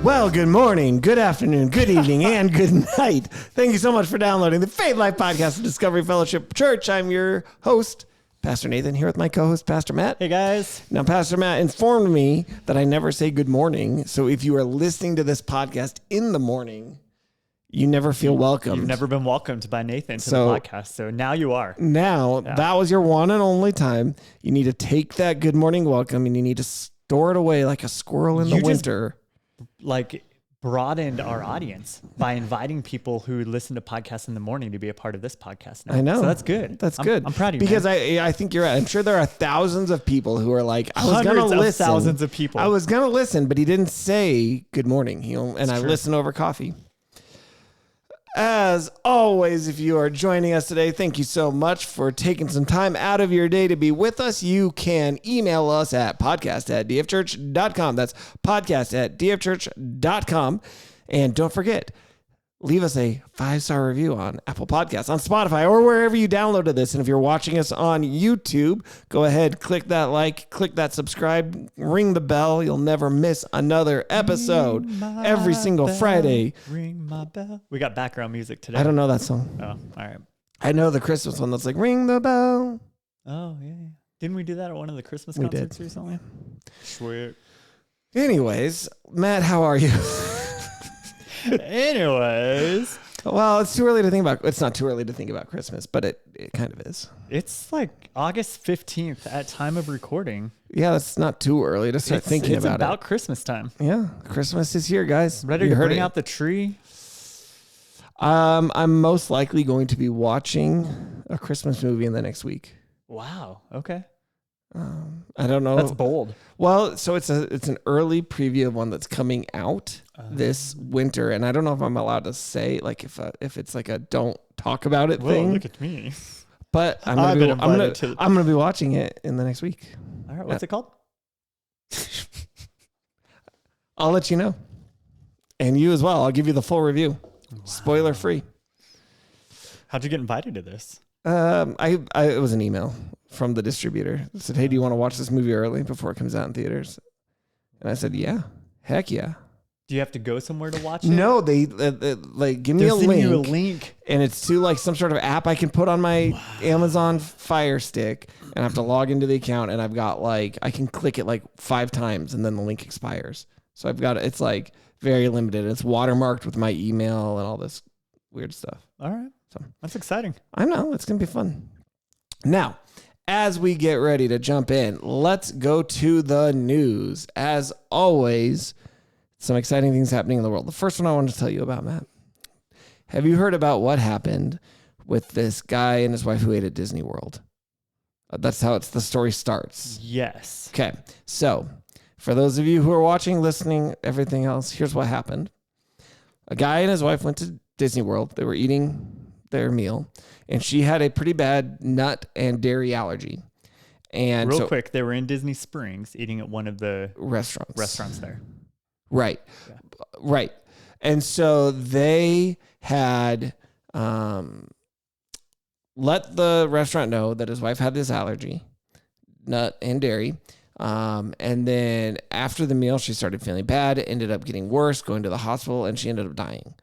Well, good morning, good afternoon, good evening, and good night. Thank you so much for downloading the Faith Life Podcast of Discovery Fellowship Church. I'm your host, Pastor Nathan, here with my co-host, Pastor Matt. Hey, guys. Now, Pastor Matt informed me that I never say good morning. So if you are listening to this podcast in the morning, you never feel welcome. You've never been welcomed by Nathan to the podcast, so now you are. Now, that was your one and only time. You need to take that good morning welcome and you need to store it away like a squirrel in the winter. Broadened our audience by inviting people who listen to podcasts in the morning to be a part of this podcast now. I know. So that's good. That's good. I'm proud of you, because man. I think you're right. I'm sure there are thousands of people who are like, I was going to listen. Thousands of people. I was going to listen, but he didn't say good morning. I listened over coffee. As always, if you are joining us today, thank you so much for taking some time out of your day to be with us. You can email us at podcast@dfchurch.com. That's podcast@dfchurch.com. And don't forget, leave us a 5-star review on Apple Podcasts, on Spotify, or wherever you downloaded this. And if you're watching us on YouTube, go ahead, click that like, click that subscribe, ring the bell. You'll never miss another episode every single Friday. Ring my bell. We got background music today. I don't know that song. Oh, all right. I know the Christmas one that's like, ring the bell. Oh, yeah. Didn't we do that at one of the Christmas concerts recently? Sweet. Anyways, Matt, how are you? Anyways. Well, it's too early to think about. It's not too early to think about Christmas, but it kind of is. It's like August 15th at time of recording. Yeah, it's not too early to start thinking about it. It's about Christmas time. Yeah, Christmas is here, guys. Ready to bring out the tree? I'm most likely going to be watching a Christmas movie in the next week. Wow. Okay. I don't know. That's bold. Well, so it's an early preview of one that's coming out this winter, and I don't know if I'm allowed to say like if it's like a don't talk about it thing. Look at me. But I'm gonna be watching it in the next week. All right, what's it called? I'll let you know, and you as well. I'll give you the full review, spoiler free. How'd you get invited to this? It was an email from the distributor. It said, "Hey, do you want to watch this movie early before it comes out in theaters?" And I said, "Yeah, heck yeah." Do you have to go somewhere to watch it? No, they like give me a link, and it's to like some sort of app I can put on my Amazon Fire Stick, and I have to log into the account, and I've got like I can click it like 5 times, and then the link expires. So I've got it's like very limited. It's watermarked with my email and all this weird stuff. All right, so that's exciting. I know it's gonna be fun. Now, as we get ready to jump in, let's go to the news. As always, some exciting things happening in the world. The first one I wanted to tell you about, Matt. Have you heard about what happened with this guy and his wife who ate at Disney World? That's how the story starts. Yes. Okay. So for those of you who are watching, listening, everything else, here's what happened. A guy and his wife went to Disney World. They were eating their meal, and she had a pretty bad nut and dairy allergy. And real quick, they were in Disney Springs eating at one of the restaurants there. Right. Yeah. Right. And so they had let the restaurant know that his wife had this allergy, nut and dairy. And then after the meal, she started feeling bad, ended up getting worse, going to the hospital, and she ended up dying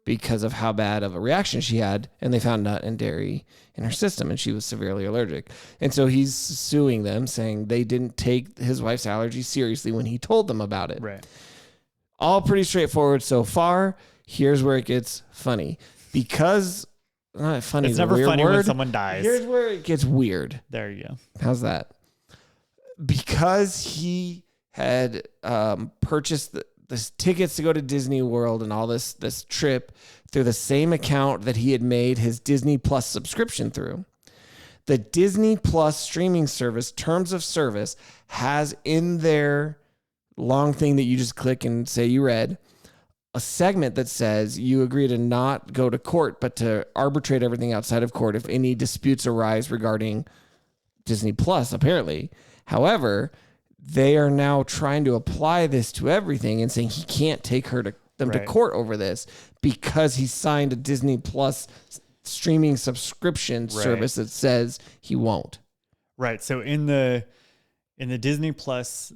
because of how bad of a reaction she had. And they found nut and dairy in her system, and she was severely allergic. And so he's suing them, saying they didn't take his wife's allergy seriously when he told them about it. Right. All pretty straightforward so far. Here's where it gets funny. Because, not funny, it's never funny when someone dies. Here's where it gets weird. There you go. How's that? Because he had purchased this tickets to go to Disney World and all this trip through the same account that he had made his Disney Plus subscription through. The Disney Plus streaming service terms of service has in their long thing that you just click and say you read a segment that says you agree to not go to court, but to arbitrate everything outside of court if any disputes arise regarding Disney Plus, apparently. However, they are now trying to apply this to everything and saying he can't take them to court over this because he signed a Disney Plus streaming subscription service that says he won't. Right. So in the Disney Plus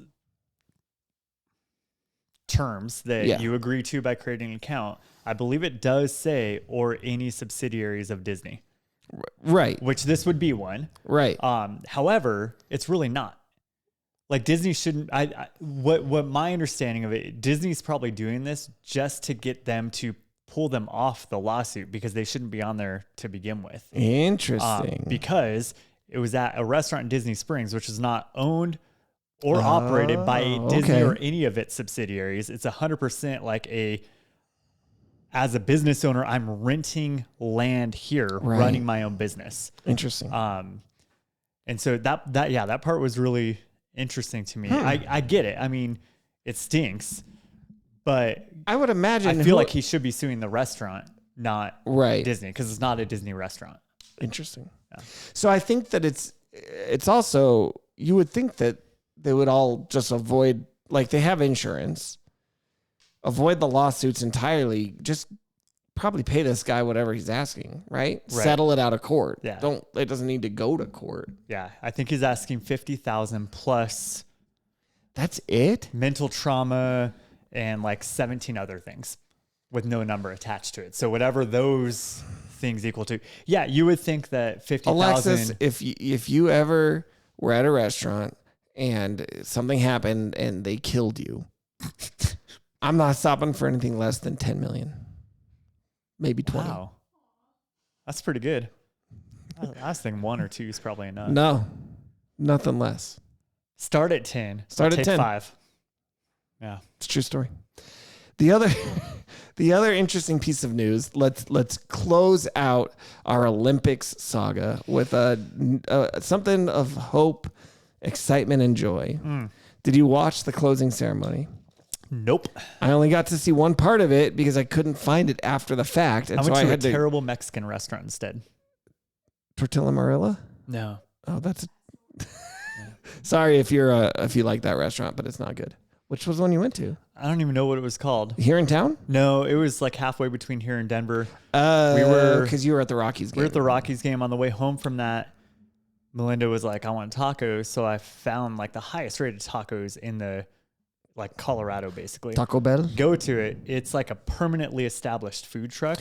terms that you agree to by creating an account, I believe it does say, or any subsidiaries of Disney. Right. Which this would be one. Right. However, it's really not. Like Disney shouldn't, what my understanding of it, Disney's probably doing this just to get them to pull them off the lawsuit because they shouldn't be on there to begin with. Interesting. Because it was at a restaurant in Disney Springs, which is not owned or operated by Disney or any of its subsidiaries. It's 100% like as a business owner, I'm renting land here, running my own business. Interesting. And so that part was really interesting to me. I get it. I mean, it stinks, but I would imagine I feel like he should be suing the restaurant, not Disney, because it's not a Disney restaurant. Interesting. Yeah. So I think that it's also, you would think that they would all just avoid, like they have insurance, avoid the lawsuits entirely, just probably pay this guy whatever he's asking, right? Settle it out of court. Yeah. It doesn't need to go to court. Yeah. I think he's asking $50,000 plus. That's it? Mental trauma and like 17 other things with no number attached to it. So whatever those things equal to. Yeah, you would think that 50,000. Alexis, if you ever were at a restaurant and something happened and they killed you, I'm not stopping for anything less than 10 million. Maybe 20. Wow. That's pretty good. I was thinking 1 or 2 is probably enough. No, nothing less. Start at 10. Start at take 10. 5. Yeah. It's a true story. The other interesting piece of news, let's close out our Olympics saga with something of hope, excitement, and joy. Did you watch the closing ceremony? Nope. I only got to see one part of it because I couldn't find it after the fact. And I went so to I had a terrible Mexican restaurant instead. Tortilla Marilla? No. Oh, that's sorry if you like that restaurant, but it's not good. Which was the one you went to? I don't even know what it was called. Here in town? No, it was like halfway between here and Denver. Because you were at the Rockies game. We were at the Rockies game. On the way home from that, Melinda was like, I want tacos. So I found like the highest rated tacos in the like Colorado, basically. Taco Bell? Go to it. It's like a permanently established food truck.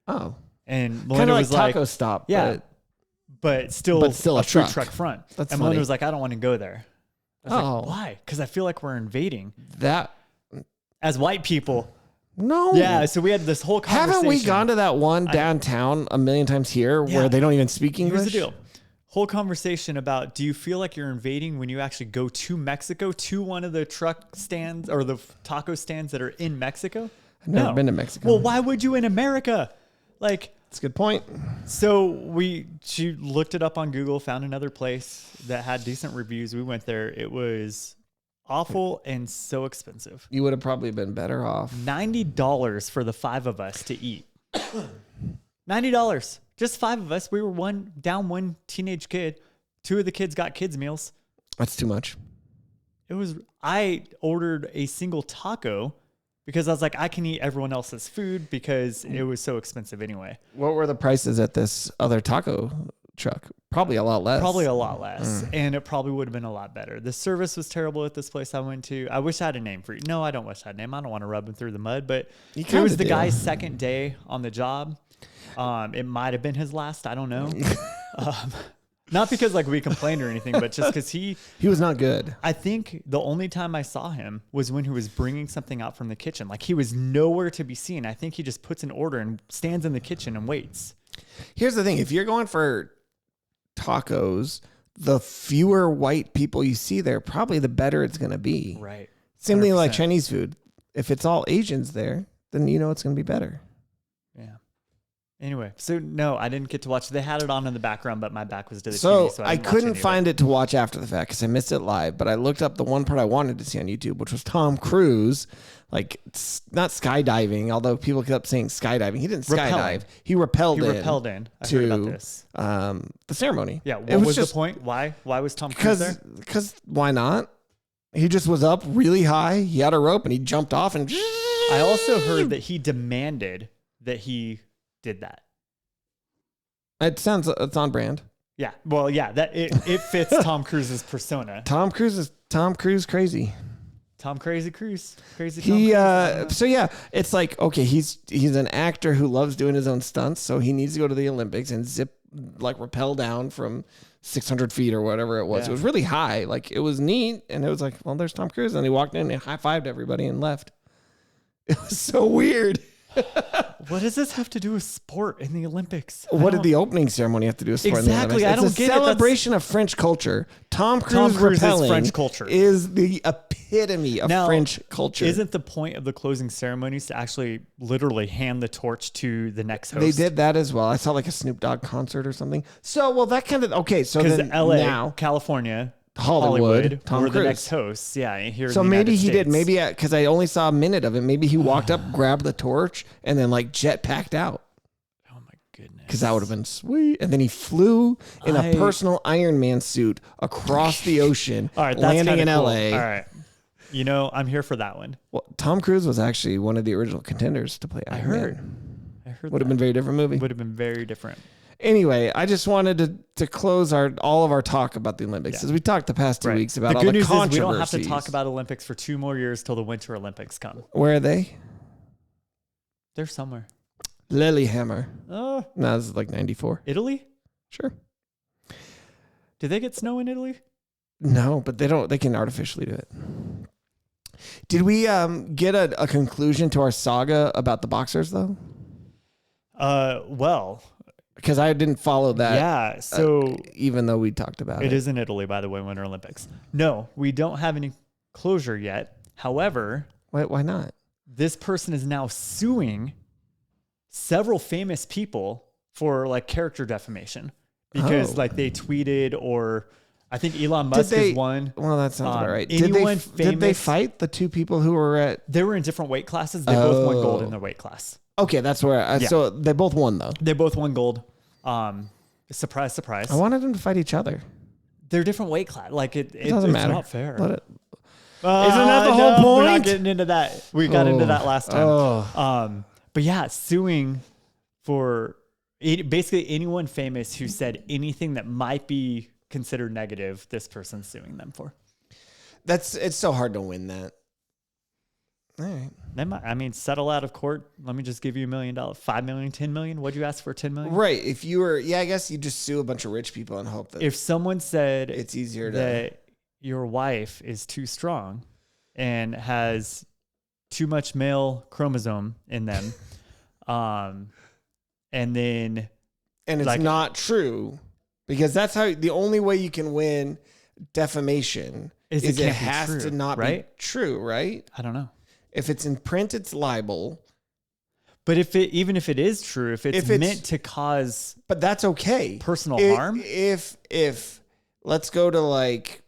Oh. And Melinda was like like, Taco Stop. yeah, but still a food truck. truck front. That's and funny. Melinda was like, I don't want to go there. I was Oh. like, why? Because I feel like we're invading. That. As white people. No. Yeah, so we had this whole conversation. Haven't we gone to that one downtown a million times here where they don't even speak English? Here's the deal. Whole conversation about, do you feel like you're invading when you actually go to Mexico, to one of the truck stands or the taco stands that are in Mexico? I've never been to Mexico. Well, why would you in America? Like, that's a good point. So she looked it up on Google, found another place that had decent reviews. We went there. It was awful and so expensive. You would have probably been better off. $90 for the 5 of us to eat. $90. Just 5 of us. We were one teenage kid. 2 of the kids got kids meals. That's too much. I ordered a single taco because I was like, I can eat everyone else's food because it was so expensive anyway. What were the prices at this other taco truck? Probably a lot less. And it probably would have been a lot better. The service was terrible at this place I went to. I wish I had a name for you. No, I don't wish I had a name. I don't want to rub him through the mud, but it was the guy's second day on the job. It might have been his last. I don't know. Not because like we complained or anything, but just because he was not good. I think the only time I saw him was when he was bringing something out from the kitchen. Like he was nowhere to be seen. I think he just puts an order and stands in the kitchen and waits. Here's the thing. If you're going for tacos, the fewer white people you see there, probably the better it's going to be. Right. Same thing like Chinese food. If it's all Asians there, then you know it's going to be better. Yeah. Anyway, so no, I didn't get to watch. They had it on in the background, but my back was to the TV. So I couldn't find it to watch after the fact because I missed it live. But I looked up the one part I wanted to see on YouTube, which was Tom Cruise, like not skydiving. Although people kept saying skydiving, he didn't skydive. He rappelled in. I heard about this. The ceremony. Yeah. What was the point? Why was Tom Cruise there? Because why not? He just was up really high. He had a rope and he jumped off and. I also heard that he demanded that he did that. It's on brand. Yeah. Well, yeah, that it fits Tom Cruise's persona. Tom Cruise crazy. Tom Crazy Cruise. Crazy Tom He Cruise. so yeah, it's like, okay, he's an actor who loves doing his own stunts, so he needs to go to the Olympics and rappel down from 600 feet or whatever it was. Yeah. It was really high. Like, it was neat, and it was like, well, there's Tom Cruise, and he walked in and high-fived everybody and left. It was so weird. What does this have to do with sport in the Olympics? What did the opening ceremony have to do with sport? Exactly, In the Olympics? I don't get it. It's a celebration of French culture. Tom Cruise Cruise is rappelling French culture. is the epitome of Now, French culture. Isn't the point of the closing ceremonies to actually literally hand the torch to the next host? They did that as well. I saw like a Snoop Dogg concert or something. So, well, that kind of, okay, so Because then LA, now, Hollywood, Tom were Cruise. the next hosts. Yeah, here. So in the maybe United he did. States. Maybe because I only saw a minute of it. Maybe he walked up, grabbed the torch, and then like jet packed out. Oh my goodness. Because that would have been sweet. And then he flew in a personal Iron Man suit across the ocean, All right, that's landing in cool. LA. All right. You know, I'm here for that one. Well, Tom Cruise was actually one of the original contenders to play Iron Man. I heard Would have been a very different movie. Would have been very different. Anyway, I just wanted to close all of our talk about the Olympics, as we talked the past 2 weeks about the all good the news controversies. is we don't have to talk about Olympics for 2 more years till the Winter Olympics come. Where are they? They're somewhere. Lillehammer. Oh, No, this is like 94. Italy? Sure. Did they get snow in Italy? No, but they don't. They can artificially do it. Did we get a conclusion to our saga about the boxers though? Well, Because I didn't follow that. yeah. So Even though we talked about it, it is in Italy, by the way, Winter Olympics. No, we don't have any closure yet. However, Why not? this person is now suing several famous people for like character defamation because like they tweeted, or I think Elon Musk is one. Well, that sounds about right. anyone Did they famous- fight the two people who were at? They were in different weight classes. They both won gold in Oh. their weight class. Okay, that's where. So they both won though. They both won gold. Surprise, surprise. I wanted them to fight each other. They're different weight class. Like It it's doesn't matter. not fair. Let it. Isn't that the whole We're not point? getting into that. We got into that last time. Oh. But yeah, suing for basically anyone famous who said anything that might be considered negative. This person's suing them for. It's so hard to win that. All right. They might, I mean, settle out of court. Let me just give you $1 million, $5 million, $10 million. What'd you ask for? $10 million. Right. If you were, I guess you just sue a bunch of rich people and hope that If someone said it's easier to. that your wife is too strong and has too much male chromosome in them, and then And it's like- not true, because that's how the only way you can win defamation Is is it it can't be has true, to not right? be true, right? I don't know. If it's in print, it's libel, But even if it is true, if it's meant to cause but that's okay. personal harm, If let's go to like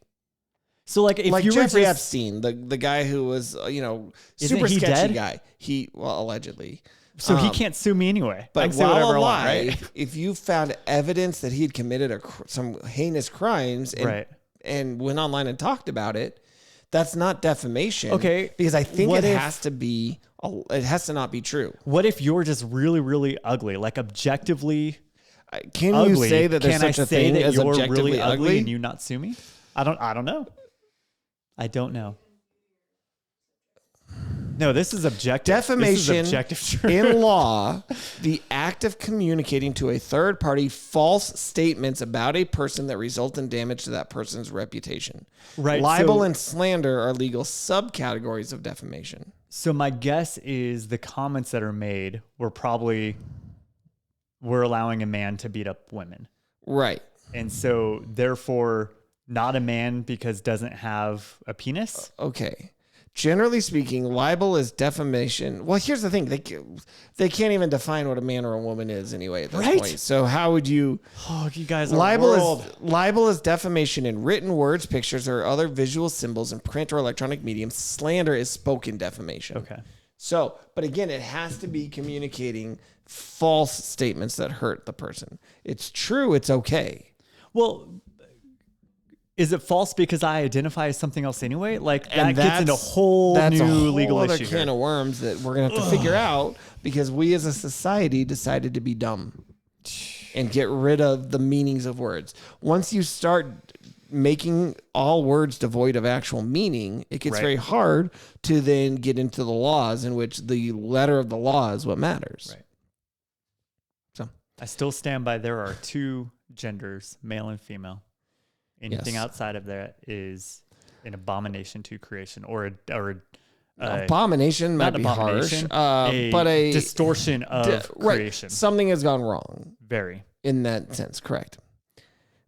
so like if you Jeffrey were just, Epstein, the guy who was Isn't super he sketchy dead? guy. Allegedly. so he can't sue me anyway. I But can say while whatever alive, I want, right? if you found evidence that he had committed some heinous crimes and went online and talked about it, that's not defamation. Okay, Because I think what it if- has to not be true. What if you're just really, really ugly, like objectively Can ugly? you say that there's Can such I a say thing that as you're objectively really ugly? and you not sue me? I don't know. I don't know. No, this is objective. Defamation This is objective truth. in law, the act of communicating to a third party false statements about a person that result in damage to that person's reputation. Right, Libel so- and slander are legal subcategories of defamation. So my guess is the comments that are made were probably we're allowing a man to beat up women. Right. And so therefore not a man because doesn't have a penis. Okay. Generally speaking, libel is defamation. Well, here's the thing. They can't even define what a man or a woman is anyway at this Right? point. So how would you... Oh, you guys are world. Libel is defamation in written words, pictures, or other visual symbols in print or electronic mediums. Slander is spoken defamation. Okay. So, but again, it has to be communicating false statements that hurt the person. It's true. It's okay. Well, is it false because I identify as something else anyway? Like that And gets into a whole that's new a whole legal other issue. can here. of worms that we're gonna have to figure out, because we as a society decided to be dumb and get rid of the meanings of words. Once you start making all words devoid of actual meaning, it gets very hard to then get into the laws in which the letter of the law is what matters. Right. So I still stand by there are two genders, male and female. Anything outside of that is an abomination to creation, or abomination might be harsh, but a distortion of creation. Something has gone wrong. Very. In that sense, correct.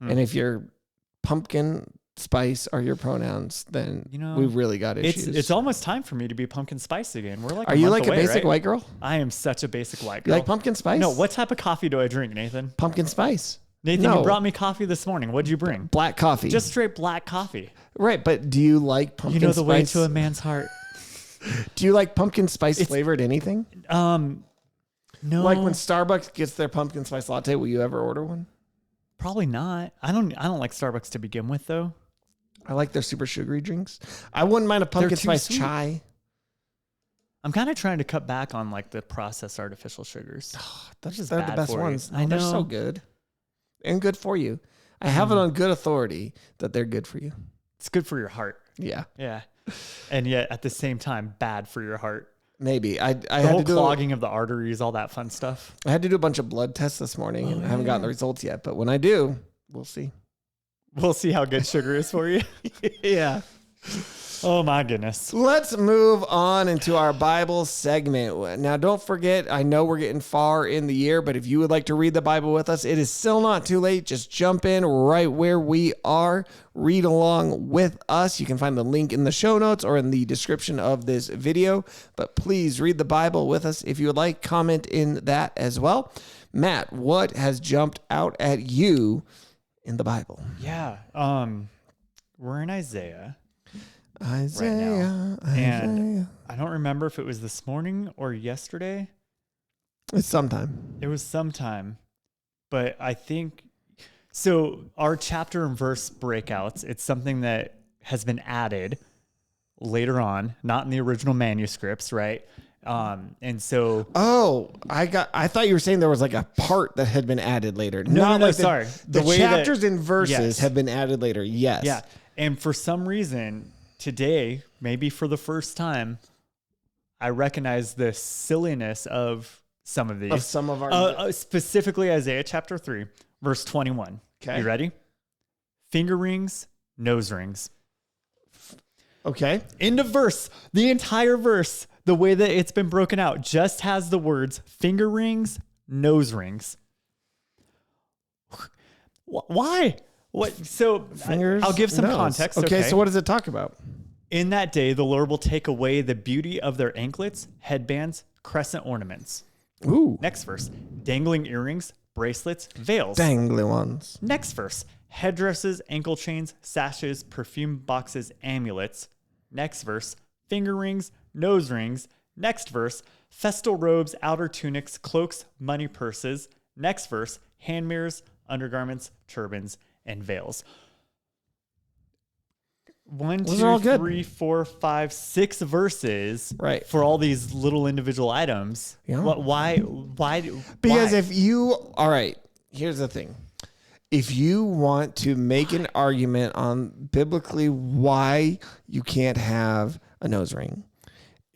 And if you're pumpkin spice are your pronouns, then we've really got issues. It's almost time for me to be pumpkin spice again. We're like, are you like a basic white girl? I am such a basic white girl. You like pumpkin spice? No. What type of coffee do I drink, Nathan? Pumpkin spice. Nathan, you brought me coffee this morning. What'd you bring? Black coffee. Just straight black coffee. Right, but do you like pumpkin spice? You know the way to a man's heart. Do you like pumpkin spice flavored anything? No. Like when Starbucks gets their pumpkin spice latte, will you ever order one? Probably not. I don't like Starbucks to begin with, though. I like their super sugary drinks. I wouldn't mind a pumpkin spice chai. I'm kind of trying to cut back on like the processed artificial sugars. They're the best ones. I know. They're so good. And good for you. I have it on good authority that they're good for you. It's good for your heart. Yeah. Yeah. And yet at the same time, bad for your heart. Maybe. I the had whole to do clogging of the arteries, all that fun stuff. I had to do a bunch of blood tests this morning and I haven't gotten the results yet. But when I do, we'll see. We'll see how good sugar is for you. Yeah. Oh my goodness. Let's move on into our Bible segment. Now, don't forget, I know we're getting far in the year, but if you would like to read the Bible with us, it is still not too late. Just jump in right where we are. Read along with us. You can find the link in the show notes or in the description of this video, but please read the Bible with us. If you would like, comment in that as well. Matt, what has jumped out at you in the Bible? Yeah. We're in Isaiah. Isaiah, right now. And I don't remember if it was this morning or yesterday. It's sometime. It was sometime. But I think, so our chapter and verse breakouts, it's something that has been added later on, not in the original manuscripts, right? And so, I thought you were saying there was like a part that had been added later. No, sorry. The chapters and verses have been added later. Yes. Yeah. And for some reason today, maybe for the first time, I recognize the silliness of some of these. Of some of our... specifically Isaiah chapter 3, verse 21. Okay. You ready? Finger rings, nose rings. Okay. End of verse. The entire verse, the way that it's been broken out, just has the words finger rings, nose rings. Why? What? So fingers, I'll give some context. Okay, so what does it talk about? In that day, the Lord will take away the beauty of their anklets, headbands, crescent ornaments. Ooh. Next verse, dangling earrings, bracelets, veils. Dangly ones. Next verse, headdresses, ankle chains, sashes, perfume boxes, amulets. Next verse, finger rings, nose rings. Next verse, festal robes, outer tunics, cloaks, money purses. Next verse, hand mirrors, undergarments, turbans, and veils. 1, 2, 3, 4, 5, 6 verses, right, for all these little individual items. Yeah. Why? Because if you, all right, here's the thing. If you want to make an argument on biblically why you can't have a nose ring,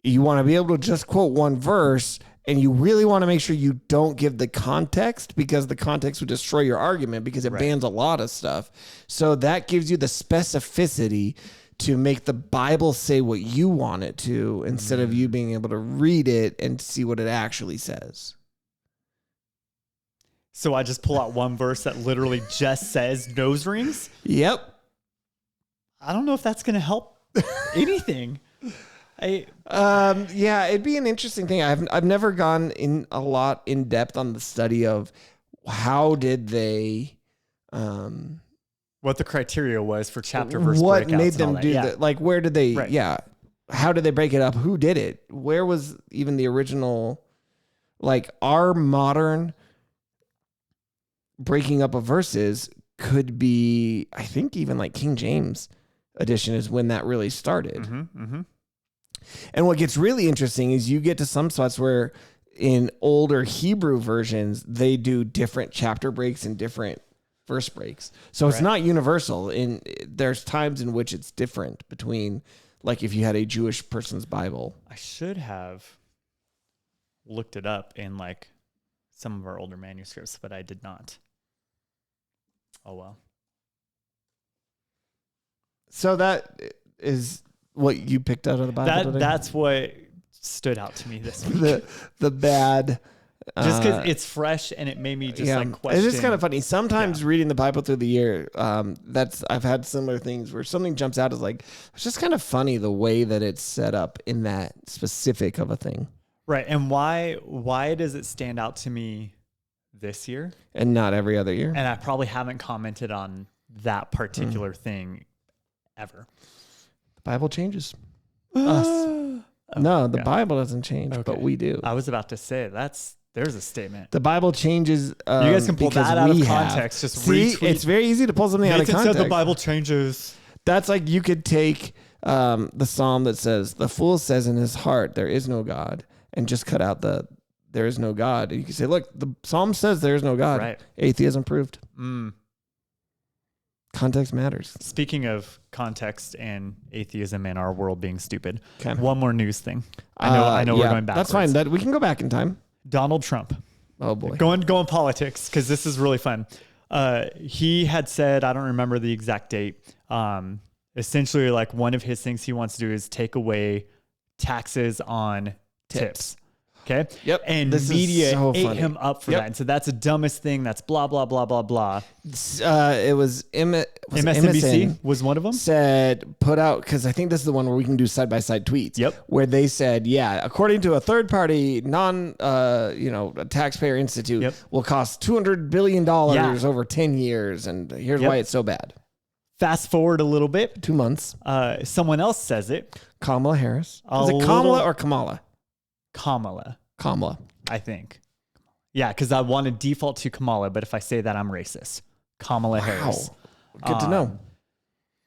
you want to be able to just quote one verse, and you really want to make sure you don't give the context, because the context would destroy your argument, because it bans a lot of stuff. So that gives you the specificity to make the Bible say what you want it to, instead of you being able to read it and see what it actually says. So I just pull out one verse that literally just says nose rings? Yep. I don't know if that's going to help anything. Yeah, it'd be an interesting thing. I've never gone in a lot in depth on the study of how did they, what the criteria was for chapter verse breakouts. What made them do that? that? Like, where did they? Right. Yeah, how did they break it up? Who did it? Where was even the original? Like, our modern breaking up of verses could be, I think, even like King James edition is when that really started. Mm-hmm, mm-hmm. And what gets really interesting is you get to some spots where in older Hebrew versions, they do different chapter breaks and different verse breaks. So it's not universal. There's times in which it's different between, like if you had a Jewish person's Bible. I should have looked it up in like some of our older manuscripts, but I did not. Oh, well. So that is what you picked out of the Bible today? That's what stood out to me this week. the bad... Just because it's fresh and it made me just like question. It's just kind of funny. Sometimes reading the Bible through the year, I've had similar things where something jumps out as like, it's just kind of funny the way that it's set up in that specific of a thing. Right. And why does it stand out to me this year? And not every other year? And I probably haven't commented on that particular thing ever. The Bible changes us. No, the Bible doesn't change, but we do. I was about to say there's a statement. The Bible changes. You guys can pull that out of context. Just retweet. It's very easy to pull something out of context. Said the Bible changes. That's like you could take the psalm that says, "The fool says in his heart, there is no God," and just cut out the "there is no God." And you can say, "Look, the psalm says there is no God." Right. Atheism proved. Context matters. Speaking of context and atheism and our world being stupid, okay. One more news thing. I know we're going backwards. That's fine. We can go back in time. Donald Trump. Oh boy. Going politics because this is really fun. He had said, I don't remember the exact date. Essentially, like one of his things he wants to do is take away taxes on tips. Okay. Yep. And this media ate him up for that. And so that's the dumbest thing. That's blah, blah, blah, blah, blah. It was MSNBC was one of them. Said, put out, because I think this is the one where we can do side-by-side tweets. Yep. Where they said, according to a third-party, taxpayer institute, will cost $200 billion over 10 years. And here's why it's so bad. Fast forward a little bit. 2 months. Someone else says it. Kamala Harris. Is it Kamala or Kamala? Kamala, I think. Yeah, because I want to default to Kamala, but if I say that, I'm racist. Kamala Harris. Good to know.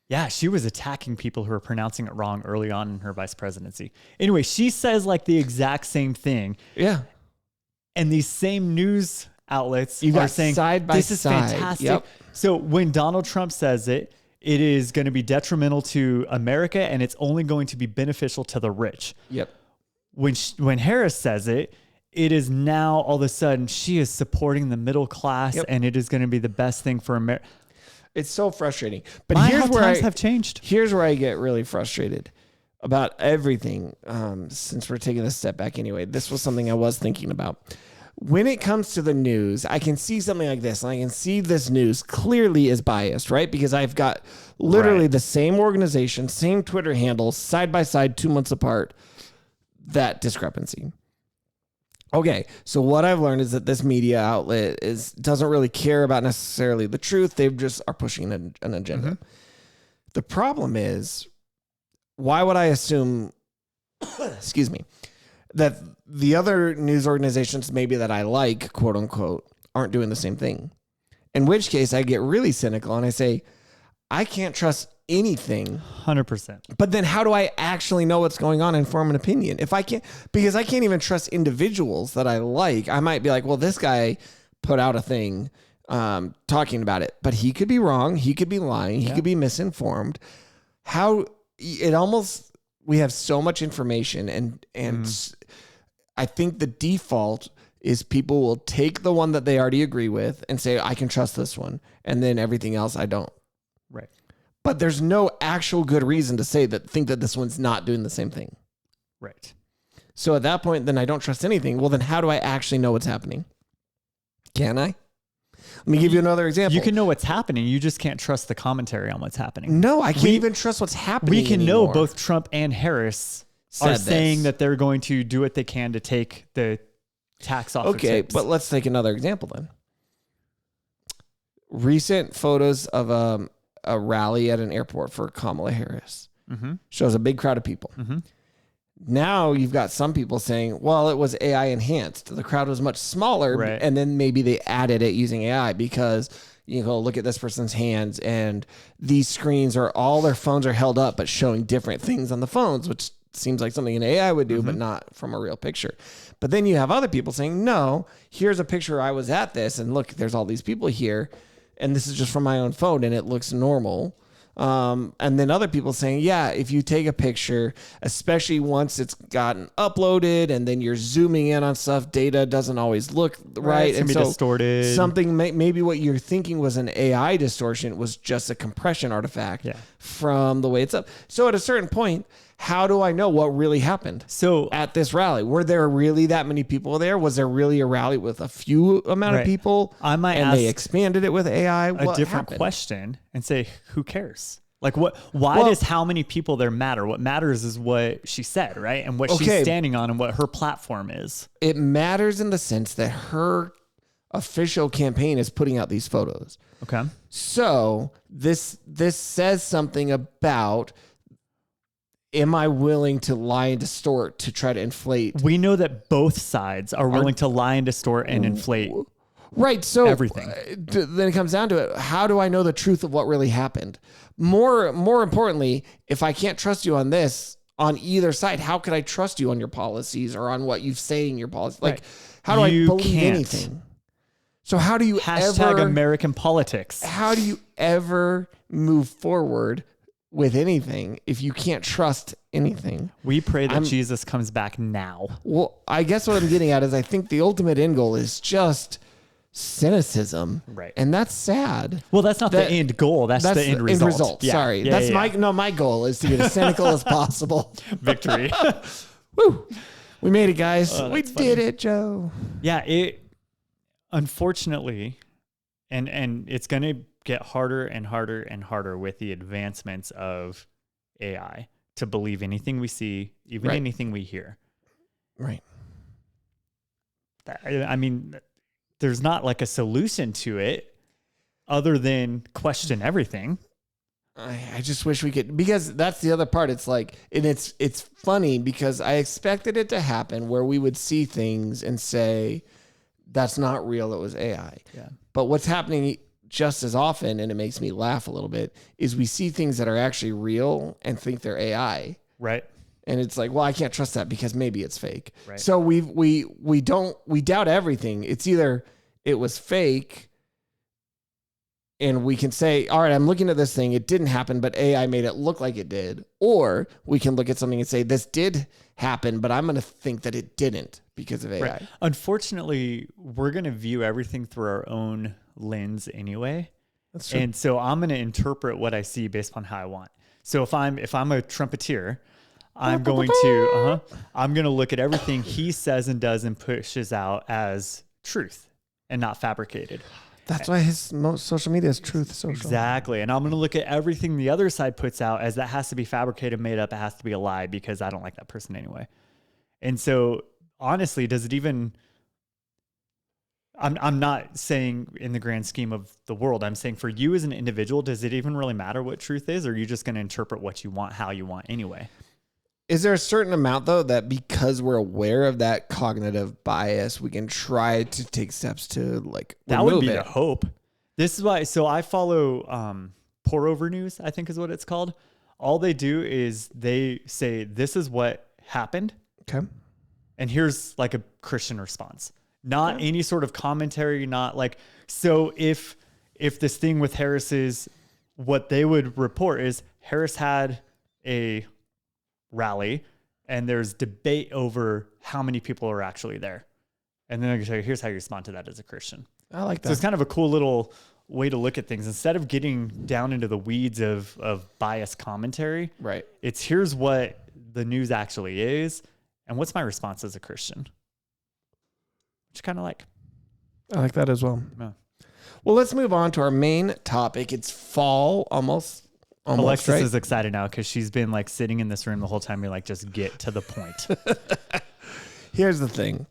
Yeah, she was attacking people who were pronouncing it wrong early on in her vice presidency. Anyway, she says like the exact same thing. Yeah. And these same news outlets are saying, this is fantastic. Yep. So when Donald Trump says it, it is going to be detrimental to America and it's only going to be beneficial to the rich. Yep. When Harris says it, it is now all of a sudden she is supporting the middle class and it is going to be the best thing for America. It's so frustrating. But times have changed. Here's where I get really frustrated about everything. Since we're taking a step back anyway, this was something I was thinking about. When it comes to the news, I can see something like this, and I can see this news clearly is biased, right? Because I've got literally the same organization, same Twitter handles, side by side, 2 months apart. That discrepancy. Okay, so what I've learned is that this media outlet doesn't really care about necessarily the truth. They just are pushing an agenda. Mm-hmm. The problem is, why would I assume, excuse me, that the other news organizations maybe that I like, quote unquote, aren't doing the same thing? In which case I get really cynical and I say, I can't trust anything. 100%. But then how do I actually know what's going on and form an opinion? If I can't, because I can't even trust individuals that I like. I might be like, well, this guy put out a thing talking about it, but he could be wrong. He could be lying. He could be misinformed. We have so much information and I think the default is people will take the one that they already agree with and say, I can trust this one. And then everything else I don't. Right. But there's no actual good reason to think that this one's not doing the same thing. Right. So at that point, then I don't trust anything. Well, then how do I actually know what's happening? Can I? Let me give you another example. You can know what's happening. You just can't trust the commentary on what's happening. No, I can't even trust what's happening. We can anymore. know both Trump and Harris are saying that they're going to do what they can to take the tax off of tips. But let's take another example then. Recent photos of a rally at an airport for Kamala Harris. Mm-hmm. Shows a big crowd of people. Mm-hmm. Now you've got some people saying, well, it was AI enhanced. The crowd was much smaller. Right. And then maybe they added it using AI because you go look at this person's hands and these screens all their phones are held up, but showing different things on the phones, which seems like something an AI would do, but not from a real picture. But then you have other people saying, no, here's a picture I was at this and look, there's all these people here. and this is just from my own phone and it looks normal. And then other people saying, yeah, if you take a picture, especially once it's gotten uploaded and then you're zooming in on stuff, data doesn't always look right. It's gonna be distorted. Something maybe what you're thinking was an AI distortion was just a compression artifact from the way it's up. So at a certain point, how do I know what really happened? So at this rally, were there really that many people there? Was there really a rally with a few amount of people? I might and ask they expanded it with AI. What different happened? Question and say, who cares? Like what? Why does how many people there matter? What matters is what she said, right? And what she's standing on and what her platform is. It matters in the sense that her official campaign is putting out these photos. Okay. So this says something about, am I willing to lie and distort to try to inflate? We know that both sides are willing to lie and distort and inflate. Right. So everything. Then it comes down to it. How do I know the truth of what really happened? More importantly, if I can't trust you on this, on either side, how could I trust you on your policies or on what you say in your policy? Like, how do I believe anything? So how do you Hashtag American politics. How do you ever move forward with anything if you can't trust anything? We pray that Jesus comes back now. Well, I guess what I'm getting at is I think the ultimate end goal is just cynicism. Right. And that's sad. Well, that's not the end goal. That's the end result. Yeah. Sorry. That's my goal is to get as cynical as possible. Victory. Woo. We made it, guys. We did it, Joe. Yeah. Unfortunately, and it's going to get harder and harder and harder with the advancements of AI to believe anything we see, even anything we hear. Right. I mean, there's not like a solution to it other than question everything. I just wish we could, because that's the other part. It's like, and it's funny because I expected it to happen where we would see things and say, that's not real. It was AI. Yeah. But what's happening just as often, and it makes me laugh a little bit, is we see things that are actually real and think they're AI. Right. And it's like, well, I can't trust that because maybe it's fake. Right. So we doubt everything. It's either it was fake and we can say, all right, I'm looking at this thing. It didn't happen, but AI made it look like it did. Or we can look at something and say, this did happen, but I'm going to think that it didn't because of AI. Right. Unfortunately, we're going to view everything through our own lens anyway. That's true. And so I'm going to interpret what I see based on how I want. So if I'm a trumpeter, I'm going to look at everything he says and does and pushes out as truth and not fabricated. That's why his most social media is truth social. Exactly. And I'm going to look at everything the other side puts out as that has to be fabricated, made up. It has to be a lie because I don't like that person anyway. And so honestly, does it even, I'm not saying in the grand scheme of the world, I'm saying for you as an individual, does it even really matter what truth is? Or are you just going to interpret what you want, how you want anyway? Is there a certain amount, though, that because we're aware of that cognitive bias, we can try to take steps to like that remove would be it? the hope. This is why. So I follow Pour Over News, I think is what it's called. All they do is they say, this is what happened. Okay. And here's like a Christian response, not any sort of commentary, not like, so if this thing with Harris is what they would report is Harris had a rally and there's debate over how many people are actually there. And then I can show you, here's how you respond to that as a Christian. I like that. So it's kind of a cool little way to look at things. Instead of getting down into the weeds of biased commentary, right. It's here's what the news actually is and what's my response as a Christian. Which kind of like. I like that as well. Yeah. Well, let's move on to our main topic. It's fall almost. Alexis right? is excited now because she's been like sitting in this room the whole time. You're like, just get to the point. Here's the thing.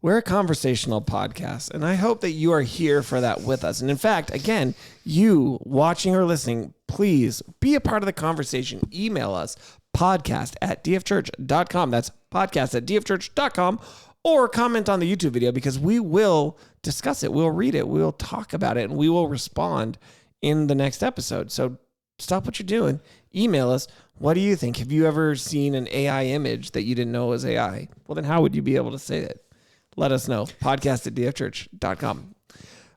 We're a conversational podcast, and I hope that you are here for that with us. And in fact, again, you watching or listening, please be a part of the conversation. Email us, podcast@dfchurch.com. That's podcast@dfchurch.com. Or comment on the YouTube video because we will discuss it. We'll read it. We'll talk about it, and we will respond in the next episode. So stop what you're doing. Email us. What do you think? Have you ever seen an AI image that you didn't know was AI? Well, then how would you be able to say it? Let us know. Podcast@dfchurch.com.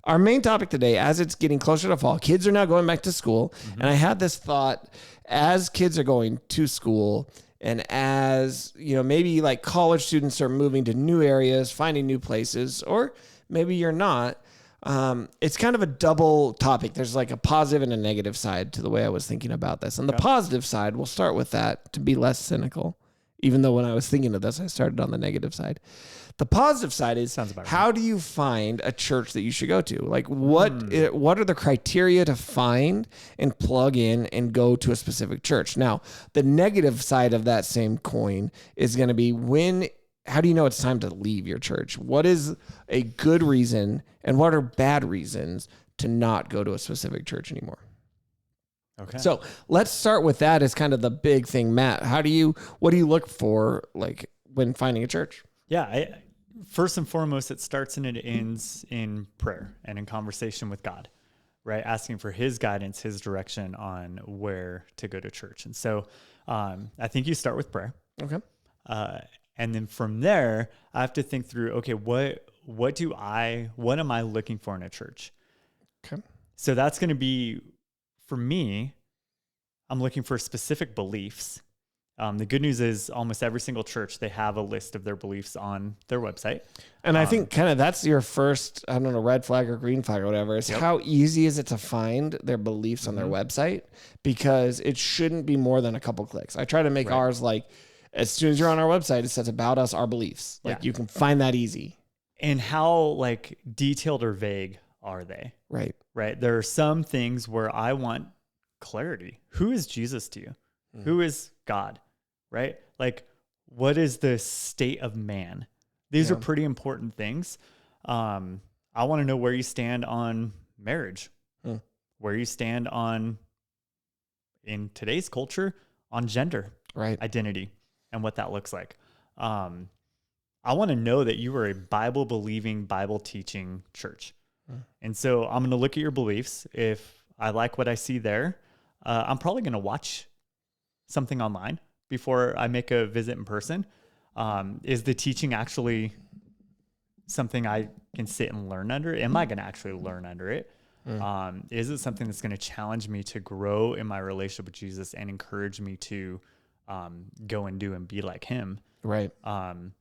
our main topic today, as it's getting closer to fall, kids are now going back to school. And I had this thought, as kids are going to school and as, maybe like college students are moving to new areas, finding new places, or maybe you're not, it's kind of a double topic. There's like a positive and a negative side to the way I was thinking about this. And the positive side, we'll start with that to be less cynical, even though when I was thinking of this, I started on the negative side. The positive side is, how do you find a church that you should go to? Like what are the criteria to find and plug in and go to a specific church? Now, the negative side of that same coin is going to be how do you know it's time to leave your church? What is a good reason and what are bad reasons to not go to a specific church anymore? Okay. So let's start with that as kind of the big thing. Matt, what do you look for like when finding a church? Yeah. First and foremost, it starts and it ends in prayer and in conversation with God, right? Asking for his guidance, his direction on where to go to church. And so I think you start with prayer. Okay. And then from there, I have to think through, okay, what am I looking for in a church? Okay. So that's going to be, for me, I'm looking for specific beliefs. The good news is almost every single church, they have a list of their beliefs on their website. And I think kind of that's your first, I don't know, red flag or green flag or whatever, is how easy is it to find their beliefs on their website? Because it shouldn't be more than a couple clicks. I try to make ours like, as soon as you're on our website, it says about us, our beliefs. Like you can find that easy. And how like detailed or vague are they? Right. Right. There are some things where I want clarity. Who is Jesus to you? Who is God? Right? Like, what is the state of man? These are pretty important things. I want to know where you stand on marriage, where you stand on, in today's culture, on gender, identity, and what that looks like. I want to know that you are a Bible believing, Bible teaching church. And so I'm going to look at your beliefs. If I like what I see there, I'm probably going to watch something online before I make a visit in person. Is the teaching actually something I can sit and learn under? Am I going to actually learn under it? Is it something that's going to challenge me to grow in my relationship with Jesus and encourage me to go and do and be like him? Right. I'm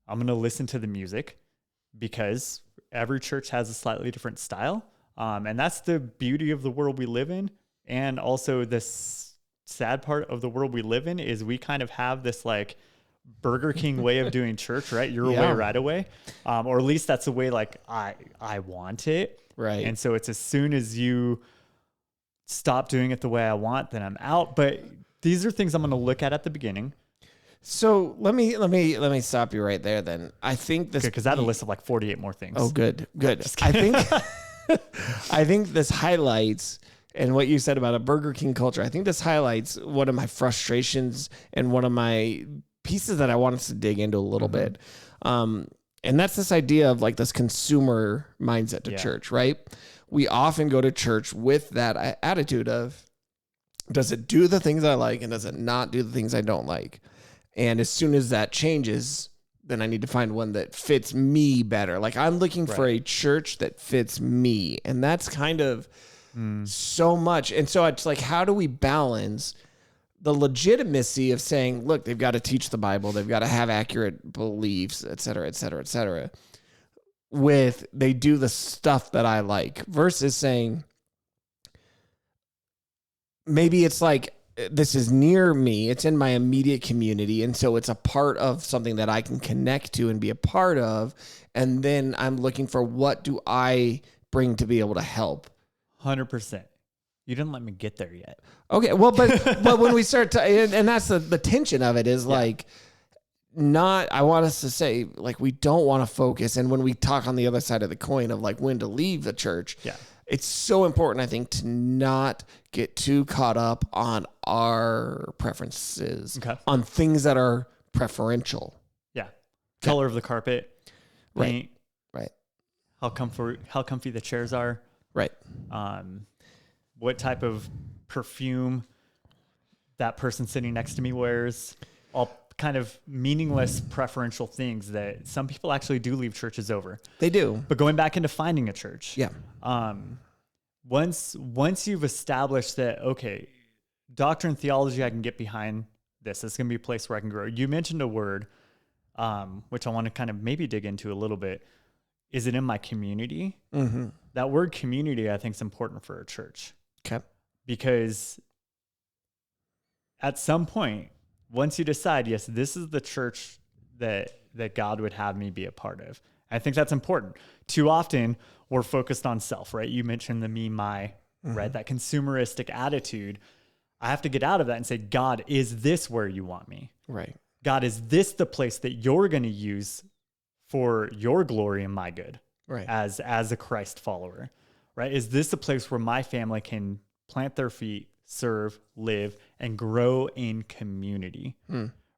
going to listen to the music because every church has a slightly different style. And that's the beauty of the world we live in. And also this sad part of the world we live in is we kind of have this like Burger King way of doing church, right? Your way, right away. Or at least that's the way like I want it. Right. And so it's as soon as you stop doing it the way I want, then I'm out. But these are things I'm going to look at the beginning. So let me stop you right there then. I think this, because I had a list of like 48 more things. Oh, good. I think this highlights, and what you said about a Burger King culture, I think this highlights one of my frustrations and one of my pieces that I want us to dig into a little bit. And that's this idea of like this consumer mindset to church, right? We often go to church with that attitude of, does it do the things I like and does it not do the things I don't like? And as soon as that changes, then I need to find one that fits me better. Like I'm looking for a church that fits me. And that's kind of so much. And so it's like, how do we balance the legitimacy of saying, look, they've got to teach the Bible, they've got to have accurate beliefs, et cetera, et cetera, et cetera, with they do the stuff that I like, versus saying, maybe it's like, this is near me, it's in my immediate community, and so it's a part of something that I can connect to and be a part of, and then I'm looking for what do I bring to be able to help. 100%. You didn't let me get there yet. Okay, well, but when we start to, and that's the tension of it is like, I want us to say, like, we don't want to focus, and when we talk on the other side of the coin of like when to leave the church, it's so important, I think, to not get too caught up on our preferences, on things that are preferential. Yeah. Color of the carpet, paint, right. How comfy the chairs are. Right. What type of perfume that person sitting next to me wears. All kind of meaningless preferential things that some people actually do leave churches over. They do. But going back into finding a church. Yeah. Once you've established that, okay, doctrine, theology, I can get behind this. It's going to be a place where I can grow. You mentioned a word, which I want to kind of maybe dig into a little bit. Is it in my community? Mm-hmm. That word community, I think, is important for a church. Okay. Because at some point, once you decide, yes, this is the church that God would have me be a part of, I think that's important. Too often, we're focused on self, right? You mentioned the me, my, right? That consumeristic attitude. I have to get out of that and say, God, is this where you want me? Right. God, is this the place that you're going to use for your glory and my good? Right. As a Christ follower, right? Is this a place where my family can plant their feet, serve, live, and grow in community?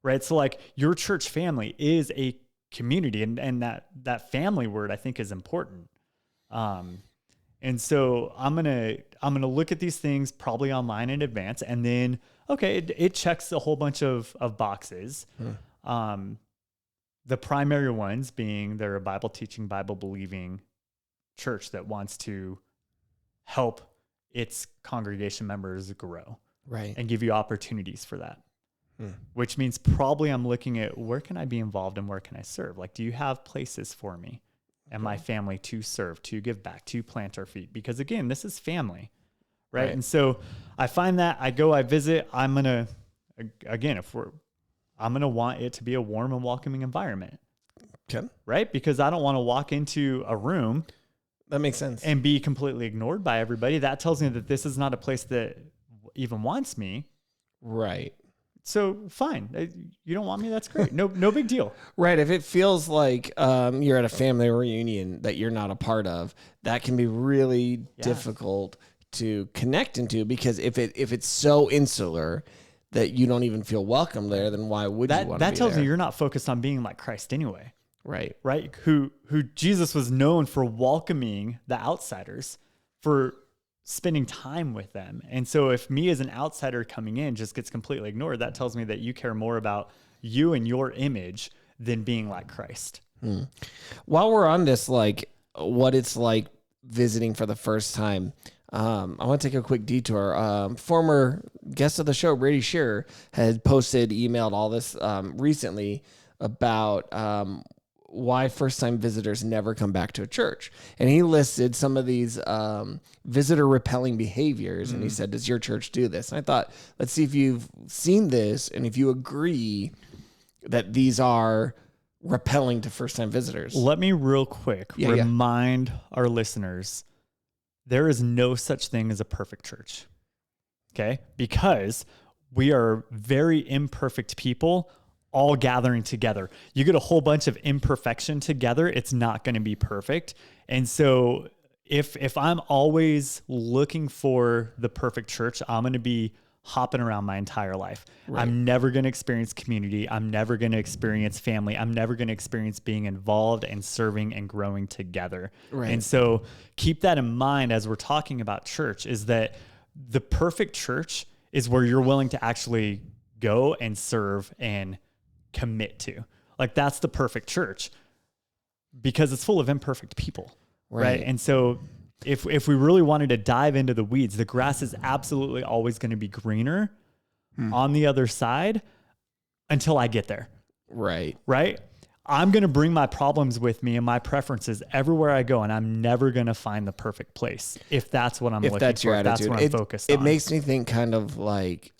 Right? So like your church family is a community, and that family word I think is important. And so I'm gonna look at these things probably online in advance, and then okay, it checks a whole bunch of boxes. The primary ones being they're a Bible teaching, Bible believing church that wants to help its congregation members grow, right, and give you opportunities for that. Which means probably I'm looking at where can I be involved and where can I serve? Like, do you have places for me and my family to serve, to give back, to plant our feet? Because again, this is family, right? And so I find that I visit, I'm going to want it to be a warm and welcoming environment. Okay. Right? Because I don't want to walk into a room. That makes sense. And be completely ignored by everybody. That tells me that this is not a place that even wants me. Right. So fine. You don't want me? That's great. No big deal. Right. If it feels like you're at a family reunion that you're not a part of, that can be really difficult to connect into, because if it's so insular that you don't even feel welcome there, then why would you want to be there? That tells me you're not focused on being like Christ anyway. Right. Right. Who Jesus was known for welcoming the outsiders, for spending time with them. And so if me as an outsider coming in just gets completely ignored, that tells me that you care more about you and your image than being like Christ. While we're on this, like what it's like visiting for the first time, I want to take a quick detour. Former guest of the show, Brady Shearer, had emailed all this recently about why first-time visitors never come back to a church. And he listed some of these visitor-repelling behaviors, and he said, does your church do this? And I thought, let's see if you've seen this and if you agree that these are repelling to first-time visitors. Let me real quick remind our listeners, there is no such thing as a perfect church, okay? Because we are very imperfect people all gathering together. You get a whole bunch of imperfection together, it's not going to be perfect. And so if I'm always looking for the perfect church, I'm going to be hopping around my entire life. Right. I'm never going to experience community. I'm never going to experience family. I'm never going to experience being involved and serving and growing together. Right. And so keep that in mind as we're talking about church, is that the perfect church is where you're willing to actually go and serve and commit to. Like, that's the perfect church, because it's full of imperfect people. Right. And so if we really wanted to dive into the weeds, the grass is absolutely always going to be greener on the other side until I get there. Right. Right. I'm going to bring my problems with me and my preferences everywhere I go, and I'm never going to find the perfect place if that's what I'm looking for. Your attitude. That's what I'm focused on. It makes me think kind of like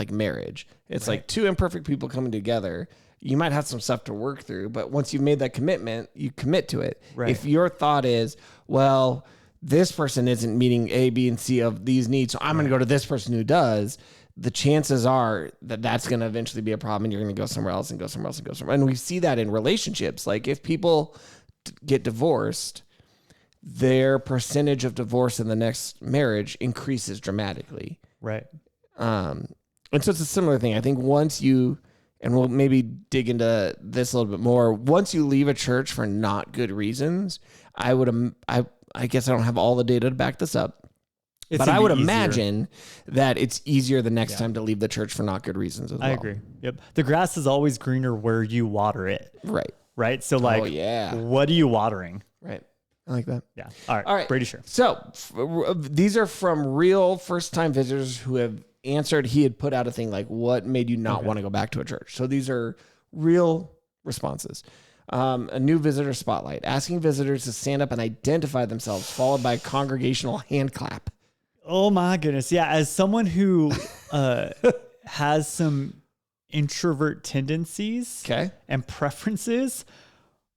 marriage. It's like two imperfect people coming together. You might have some stuff to work through, but once you've made that commitment, you commit to it. Right. If your thought is, well, this person isn't meeting A, B, and C of these needs, so I'm going to go to this person who does, the chances are that that's going to eventually be a problem, and you're going to go somewhere else and go somewhere else and go somewhere. And we see that in relationships. Like, if people get divorced, their percentage of divorce in the next marriage increases dramatically. Right. And so it's a similar thing. I think once you, and we'll maybe dig into this a little bit more, once you leave a church for not good reasons, I guess I don't have all the data to back this up, But I would imagine that it's easier the next time to leave the church for not good reasons as well. I agree. Yep. The grass is always greener where you water it. Right. Right. So like, what are you watering? Right. I like that. Yeah. All right. Brady, sure. So these are from real first-time visitors who have answered. He had put out a thing like, what made you not want to go back to a church? So these are real responses. A new visitor spotlight, asking visitors to stand up and identify themselves, followed by a congregational hand clap. Oh my goodness. Yeah. As someone who has some introvert tendencies and preferences,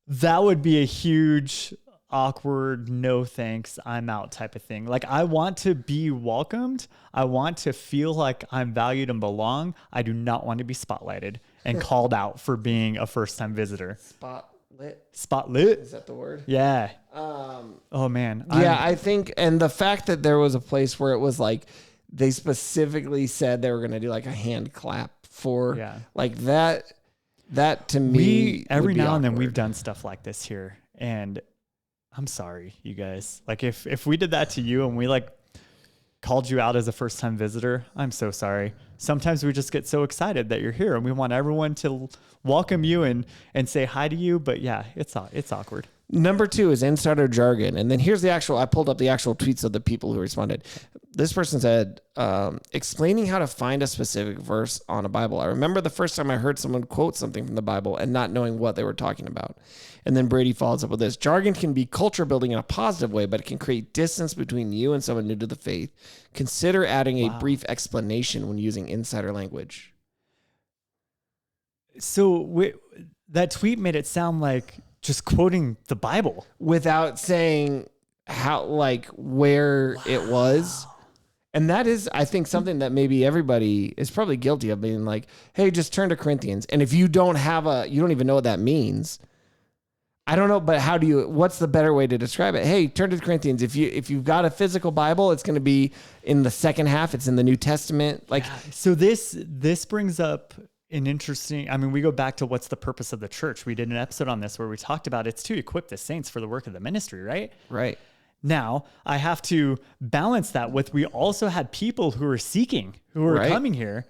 that would be a huge awkward, no thanks, I'm out type of thing. Like, I want to be welcomed. I want to feel like I'm valued and belong. I do not want to be spotlighted and called out for being a first-time visitor. Spotlit? Is that the word? Yeah. Oh man. I think, and the fact that there was a place where it was like, they specifically said they were going to do like a hand clap for like that to me. Every now and then we've done stuff like this here, and I'm sorry, you guys. Like if we did that to you and we like called you out as a first time visitor, I'm so sorry. Sometimes we just get so excited that you're here and we want everyone to welcome you and say hi to you. But yeah, it's awkward. Number 2 is insider jargon. And then here's I pulled up the actual tweets of the people who responded. This person said, explaining how to find a specific verse on a Bible. I remember the first time I heard someone quote something from the Bible and not knowing what they were talking about. And then Brady follows up with this. Jargon can be culture building in a positive way, but it can create distance between you and someone new to the faith. Consider adding a brief explanation when using insider language. So that tweet made it sound like just quoting the Bible without saying how, like, where it was. And that is, I think, something that maybe everybody is probably guilty of, being like, hey, just turn to Corinthians. And if you don't you don't even know what that means. I don't know, but what's the better way to describe it? Hey, turn to Corinthians. If you've got a physical Bible, it's going to be in the second half. It's in the New Testament. Like, so this brings up an interesting, I mean, we go back to what's the purpose of the church. We did an episode on this where we talked about it's to equip the saints for the work of the ministry, right? Right. Now, I have to balance that with, we also had people who are seeking, who are coming here.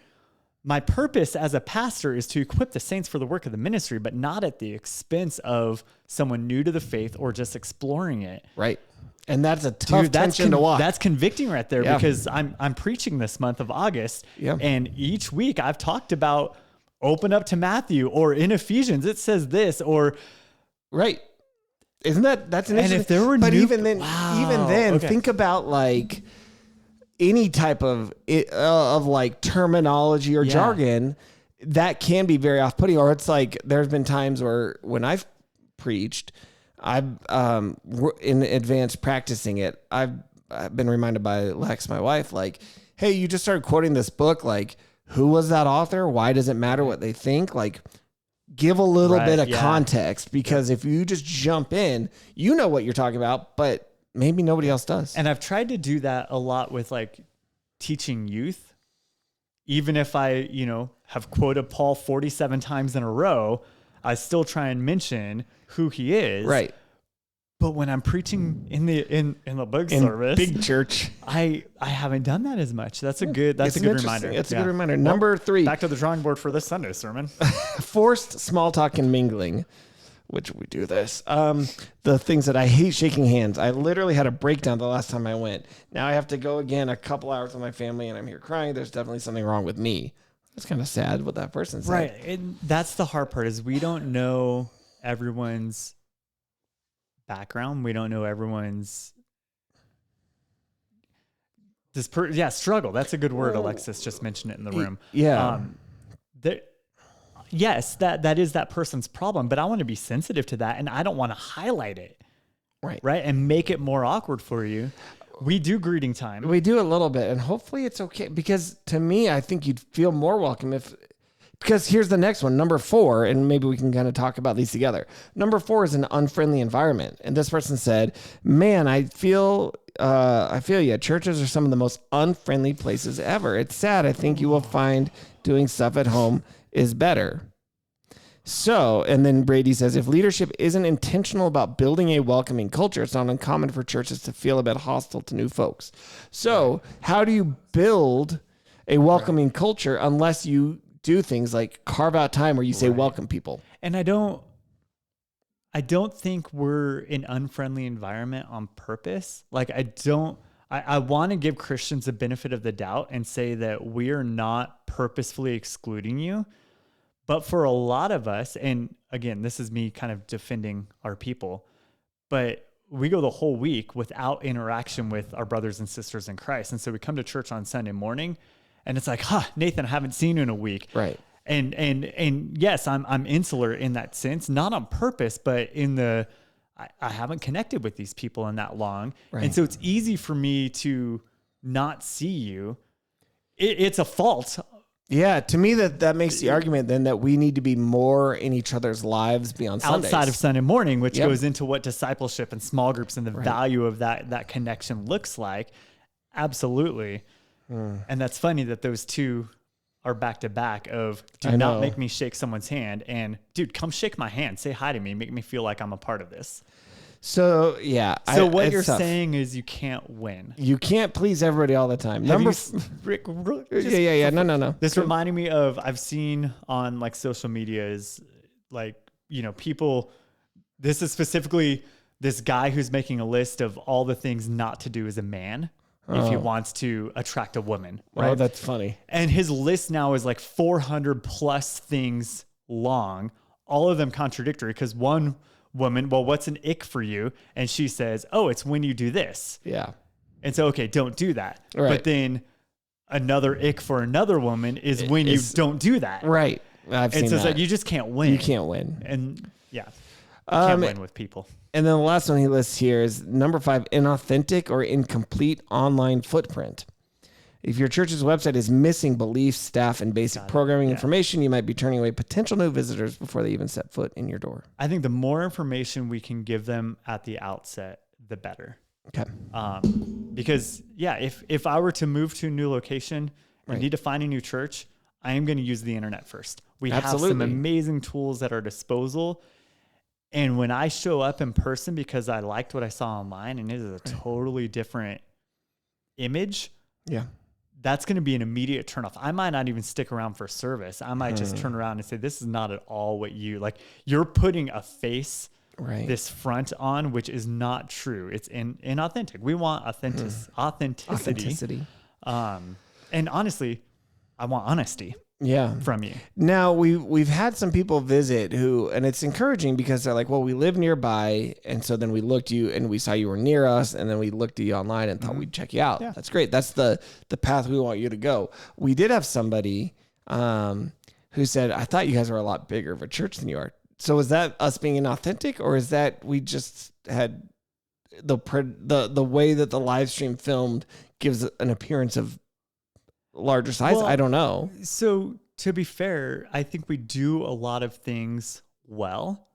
My purpose as a pastor is to equip the saints for the work of the ministry, but not at the expense of someone new to the faith or just exploring it. Right. And that's a tough tension to walk. That's convicting right there, because I'm preaching this month of August, and each week I've talked about open up to Matthew, or in Ephesians it says this, or Isn't that's an interesting? And if there were even then, think about like any type of like terminology or jargon that can be very off-putting. Or it's like, there's been times where when I've preached, I've in advance practicing it, I've been reminded by Lex, my wife, like, hey, you just started quoting this book. Like, who was that author? Why does it matter what they think? Like, give a little bit of context, because if you just jump in, you know what you're talking about, but maybe nobody else does. And I've tried to do that a lot with like teaching youth. Even if I, have quoted Paul 47 times in a row, I still try and mention who he is. Right. But when I'm preaching in the big service, big church, I haven't done that as much. That's a good reminder. It's a good reminder. Number 3. Back to the drawing board for this Sunday sermon. Forced small talk and mingling, which we do this. The things that I hate: shaking hands. I literally had a breakdown the last time I went. Now I have to go again a couple hours with my family, and I'm here crying. There's definitely something wrong with me. That's kind of sad what that person said. Right. And that's the hard part, is we don't know everyone's background. We don't know everyone's struggle. That's a good word. Alexis just mentioned it in the room. Yeah. Yes, that is that person's problem, but I want to be sensitive to that, and I don't want to highlight it. Right. And make it more awkward for you. We do greeting time. We do a little bit, and hopefully it's okay, because to me, I think you'd feel more welcome because here's the next one, number 4, and maybe we can kind of talk about these together. Number 4 is an unfriendly environment. And this person said, man, I feel you. Churches are some of the most unfriendly places ever. It's sad. I think you will find doing stuff at home is better. So, and then Brady says, if leadership isn't intentional about building a welcoming culture, it's not uncommon for churches to feel a bit hostile to new folks. So how do you build a welcoming culture unless you do things like carve out time where you say welcome people? And I don't think we're an unfriendly environment on purpose. Like I want to give Christians the benefit of the doubt and say that we are not purposefully excluding you. But for a lot of us, and again, this is me kind of defending our people, but we go the whole week without interaction with our brothers and sisters in Christ. And so we come to church on Sunday morning and it's like, Nathan, I haven't seen you in a week. Right. And yes, I'm insular in that sense, not on purpose, but I haven't connected with these people in that long. Right. And so it's easy for me to not see you. It's a fault. Yeah, to me that makes the argument then that we need to be more in each other's lives beyond Sundays. Outside of Sunday morning, which goes into what discipleship and small groups and the value of that connection looks like. Absolutely. And that's funny that those two are back to back of do not make me shake someone's hand and dude, come shake my hand, say hi to me, make me feel like I'm a part of this. So yeah. So what you're saying is you can't win. You can't please everybody all the time. Rick, yeah. No. This reminded me of I've seen on like social media is like, people. This is specifically this guy who's making a list of all the things not to do as a man if he wants to attract a woman. Right? Oh, that's funny. And his list now is like 400 plus things long, all of them contradictory because one woman, well, what's an ick for you? And she says, oh, it's when you do this. Yeah. And so, okay, don't do that. Right. But then another ick for another woman is when you don't do that. Right. I've seen so it's that. like, you just can't win. You can't win. And yeah, you can't win with people. And then the last one he lists here is number 5, inauthentic or incomplete online footprint. If your church's website is missing beliefs, staff, and basic programming information, you might be turning away potential new visitors before they even set foot in your door. I think the more information we can give them at the outset, the better. Okay. Because if I were to move to a new location and need to find a new church, I am going to use the internet first. We have some amazing tools at our disposal. And when I show up in person because I liked what I saw online and it is a totally different image. Yeah. That's going to be an immediate turnoff. I might not even stick around for service. I might just turn around and say, this is not at all what you're putting a face, this front on, which is not true. It's inauthentic. We want authenticity. And honestly, I want honesty. From you. Now we've had some people visit and it's encouraging because they're like, well, we live nearby. And so then we looked you and we saw you were near us. And then we looked at you online and thought we'd check you out. Yeah. That's great. That's the path we want you to go. We did have somebody, who said, I thought you guys were a lot bigger of a church than you are. So is that us being inauthentic or is that we just had the way that the live stream filmed gives an appearance of larger size? Well, I don't know. So to be fair, I think we do a lot of things well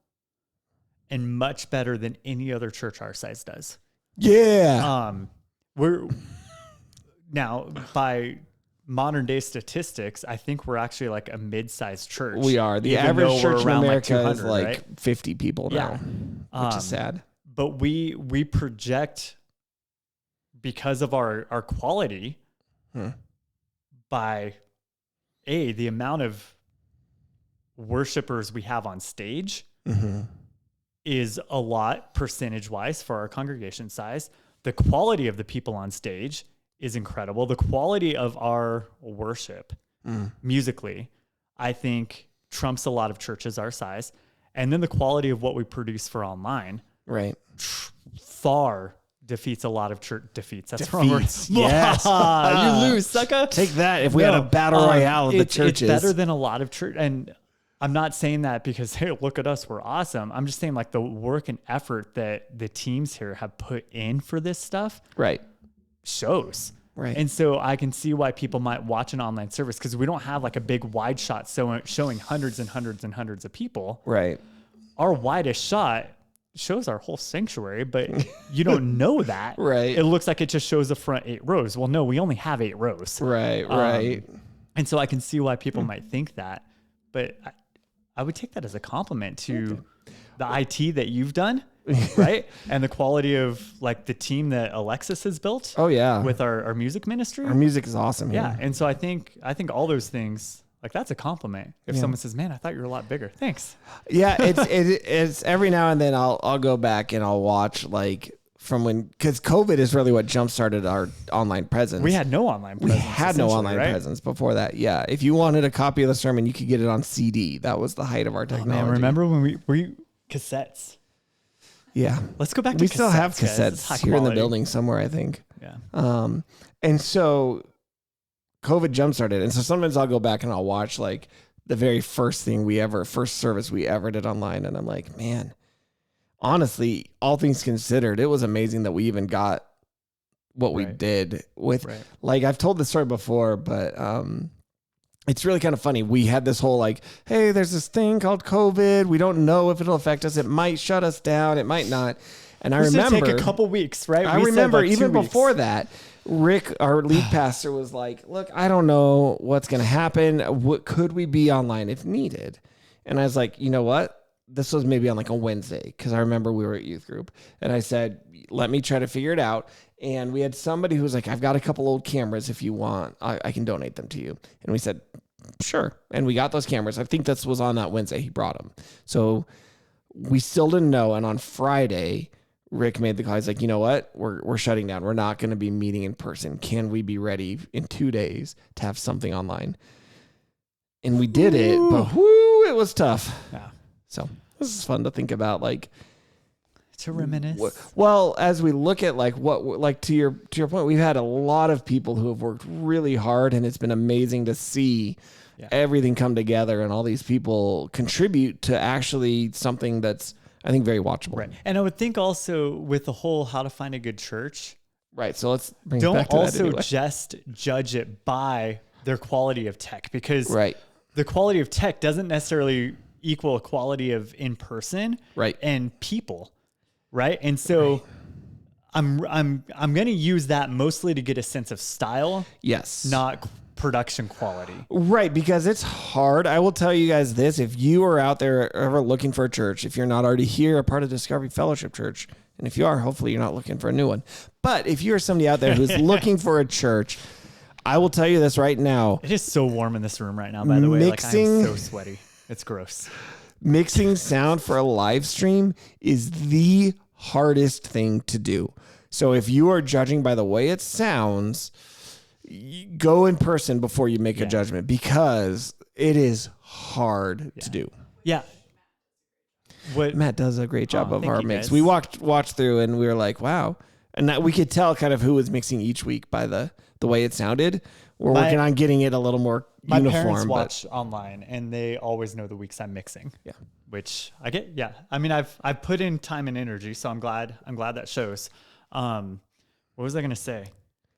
and much better than any other church our size does. Yeah. We're now by modern day statistics, I think we're actually like a mid-sized church. We are. The average church in America is like right? 50 people now, which is sad. But we project because of our quality by the amount of worshipers we have on stage is a lot percentage wise for our congregation size. The quality of the people on stage is incredible. The quality of our worship musically, I think trumps a lot of churches our size. And then the quality of what we produce for online far defeats a lot of church defeats. That's wrong word. Yes. You lose, sucker. Take that. If we had a battle royale of the churches. It's better than a lot of church. And I'm not saying that because, hey, look at us, we're awesome. I'm just saying like the work and effort that the teams here have put in for this stuff shows. Right. And so I can see why people might watch an online service because we don't have like a big wide shot showing hundreds and hundreds and hundreds of people. Right. Our widest shot shows our whole sanctuary, but you don't know that. Right. It looks like it just shows the front 8 rows. Well, no, we only have 8 rows. Right. And so I can see why people might think that, but I would take that as a compliment to the IT that you've done, right? And the quality of like the team that Alexis has built. Oh yeah. With our music ministry. Our music is awesome. Yeah. And so I think all those things, like that's a compliment. If someone says, man, I thought you were a lot bigger. Thanks. Yeah. It's every now and then I'll go back and I'll watch like from because COVID is really what jump started our online presence. We had no online presence. We had no online presence before that. Yeah. If you wanted a copy of the sermon, you could get it on CD. That was the height of our technology. Oh, man, remember when we cassettes? Yeah. Let's go back to we cassettes. Still have cassettes here in the building somewhere, I think. Yeah. And so COVID jump started. And so sometimes I'll go back and I'll watch like the very first service we ever did online. And I'm like, man, honestly, all things considered, it was amazing that we even got what we did with, like, I've told this story before, but it's really kind of funny. We had this whole like, hey, there's this thing called COVID. We don't know if it'll affect us. It might shut us down. It might not. And I remember take a couple weeks, right? I remember even before that, Rick, our lead pastor, was like, look, I don't know what's going to happen. Could we be online if needed? And I was like, you know what? This was maybe on like a Wednesday because I remember we were at youth group and I said, let me try to figure it out. And we had somebody who was like, I've got a couple old cameras. If you want, I can donate them to you. And we said, sure. And we got those cameras. I think this was on that Wednesday. He brought them. So we still didn't know. And on Friday, Rick made the call. He's like, you know what? We're shutting down. We're not going to be meeting in person. Can we be ready in 2 days to have something online? And we did it, but it was tough. Yeah. So this is fun to think about, like to reminisce. Well, as we look at like to your point, we've had a lot of people who have worked really hard, and it's been amazing to see everything come together and all these people contribute to actually something that's, I think, very watchable. Right. And I would think also with the whole how to find a good church. Right. So let's bring it back to that anyway. Just judge it by their quality of tech, because the quality of tech doesn't necessarily equal quality of in-person and people. Right. And so I'm going to use that mostly to get a sense of style. Yes. Not production quality. Right. Because it's hard. I will tell you guys this. If you are out there ever looking for a church, if you're not already here, a part of Discovery Fellowship Church, and if you are, hopefully you're not looking for a new one. But if you're somebody out there who's looking for a church, I will tell you this right now. It is so warm in this room right now, by the way. Like, I'm so sweaty. It's gross. Mixing sound for a live stream is the hardest thing to do. So if you are judging by the way it sounds, go in person before you make a judgment, because it is hard to do. Yeah. Matt does a great job of our mix. Guys. We watched through and we were like, wow. And that we could tell kind of who was mixing each week by the way it sounded. We're working on getting it a little more uniform. My parents watch online, and they always know the weeks I'm mixing. Yeah, which I get. Yeah, I mean, I've put in time and energy, so I'm glad that shows. What was I gonna say?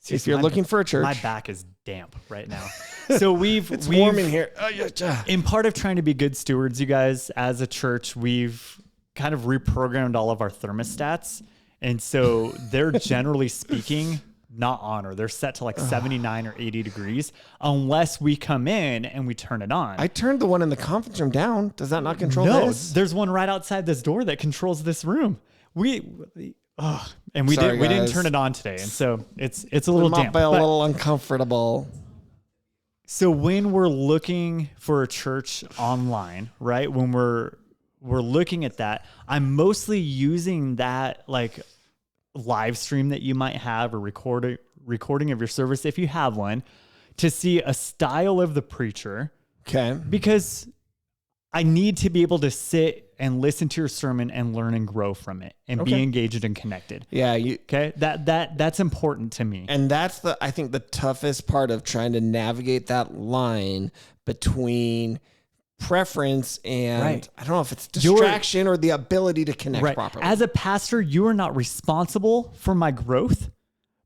If you're looking for a church, my back is damp right now. So it's warm in here. In part of trying to be good stewards, you guys, as a church, we've kind of reprogrammed all of our thermostats, and so they're generally speaking not on, or they're set to like 79 or 80 degrees unless we come in and we turn it on. I turned the one in the conference room down. Does that not control this? There's one right outside this door that controls this room. We didn't turn it on today, and so it's a little damp. A little uncomfortable. So when we're looking for a church online, right? When we're looking at that, I'm mostly using that like live stream that you might have, or recording of your service if you have one, to see a style of the preacher. Okay. Because I need to be able to sit and listen to your sermon and learn and grow from it and be engaged and connected. Yeah. That's important to me. And that's I think the toughest part of trying to navigate that line between preference and I don't know if it's distraction or the ability to connect properly. As a pastor, you are not responsible for my growth,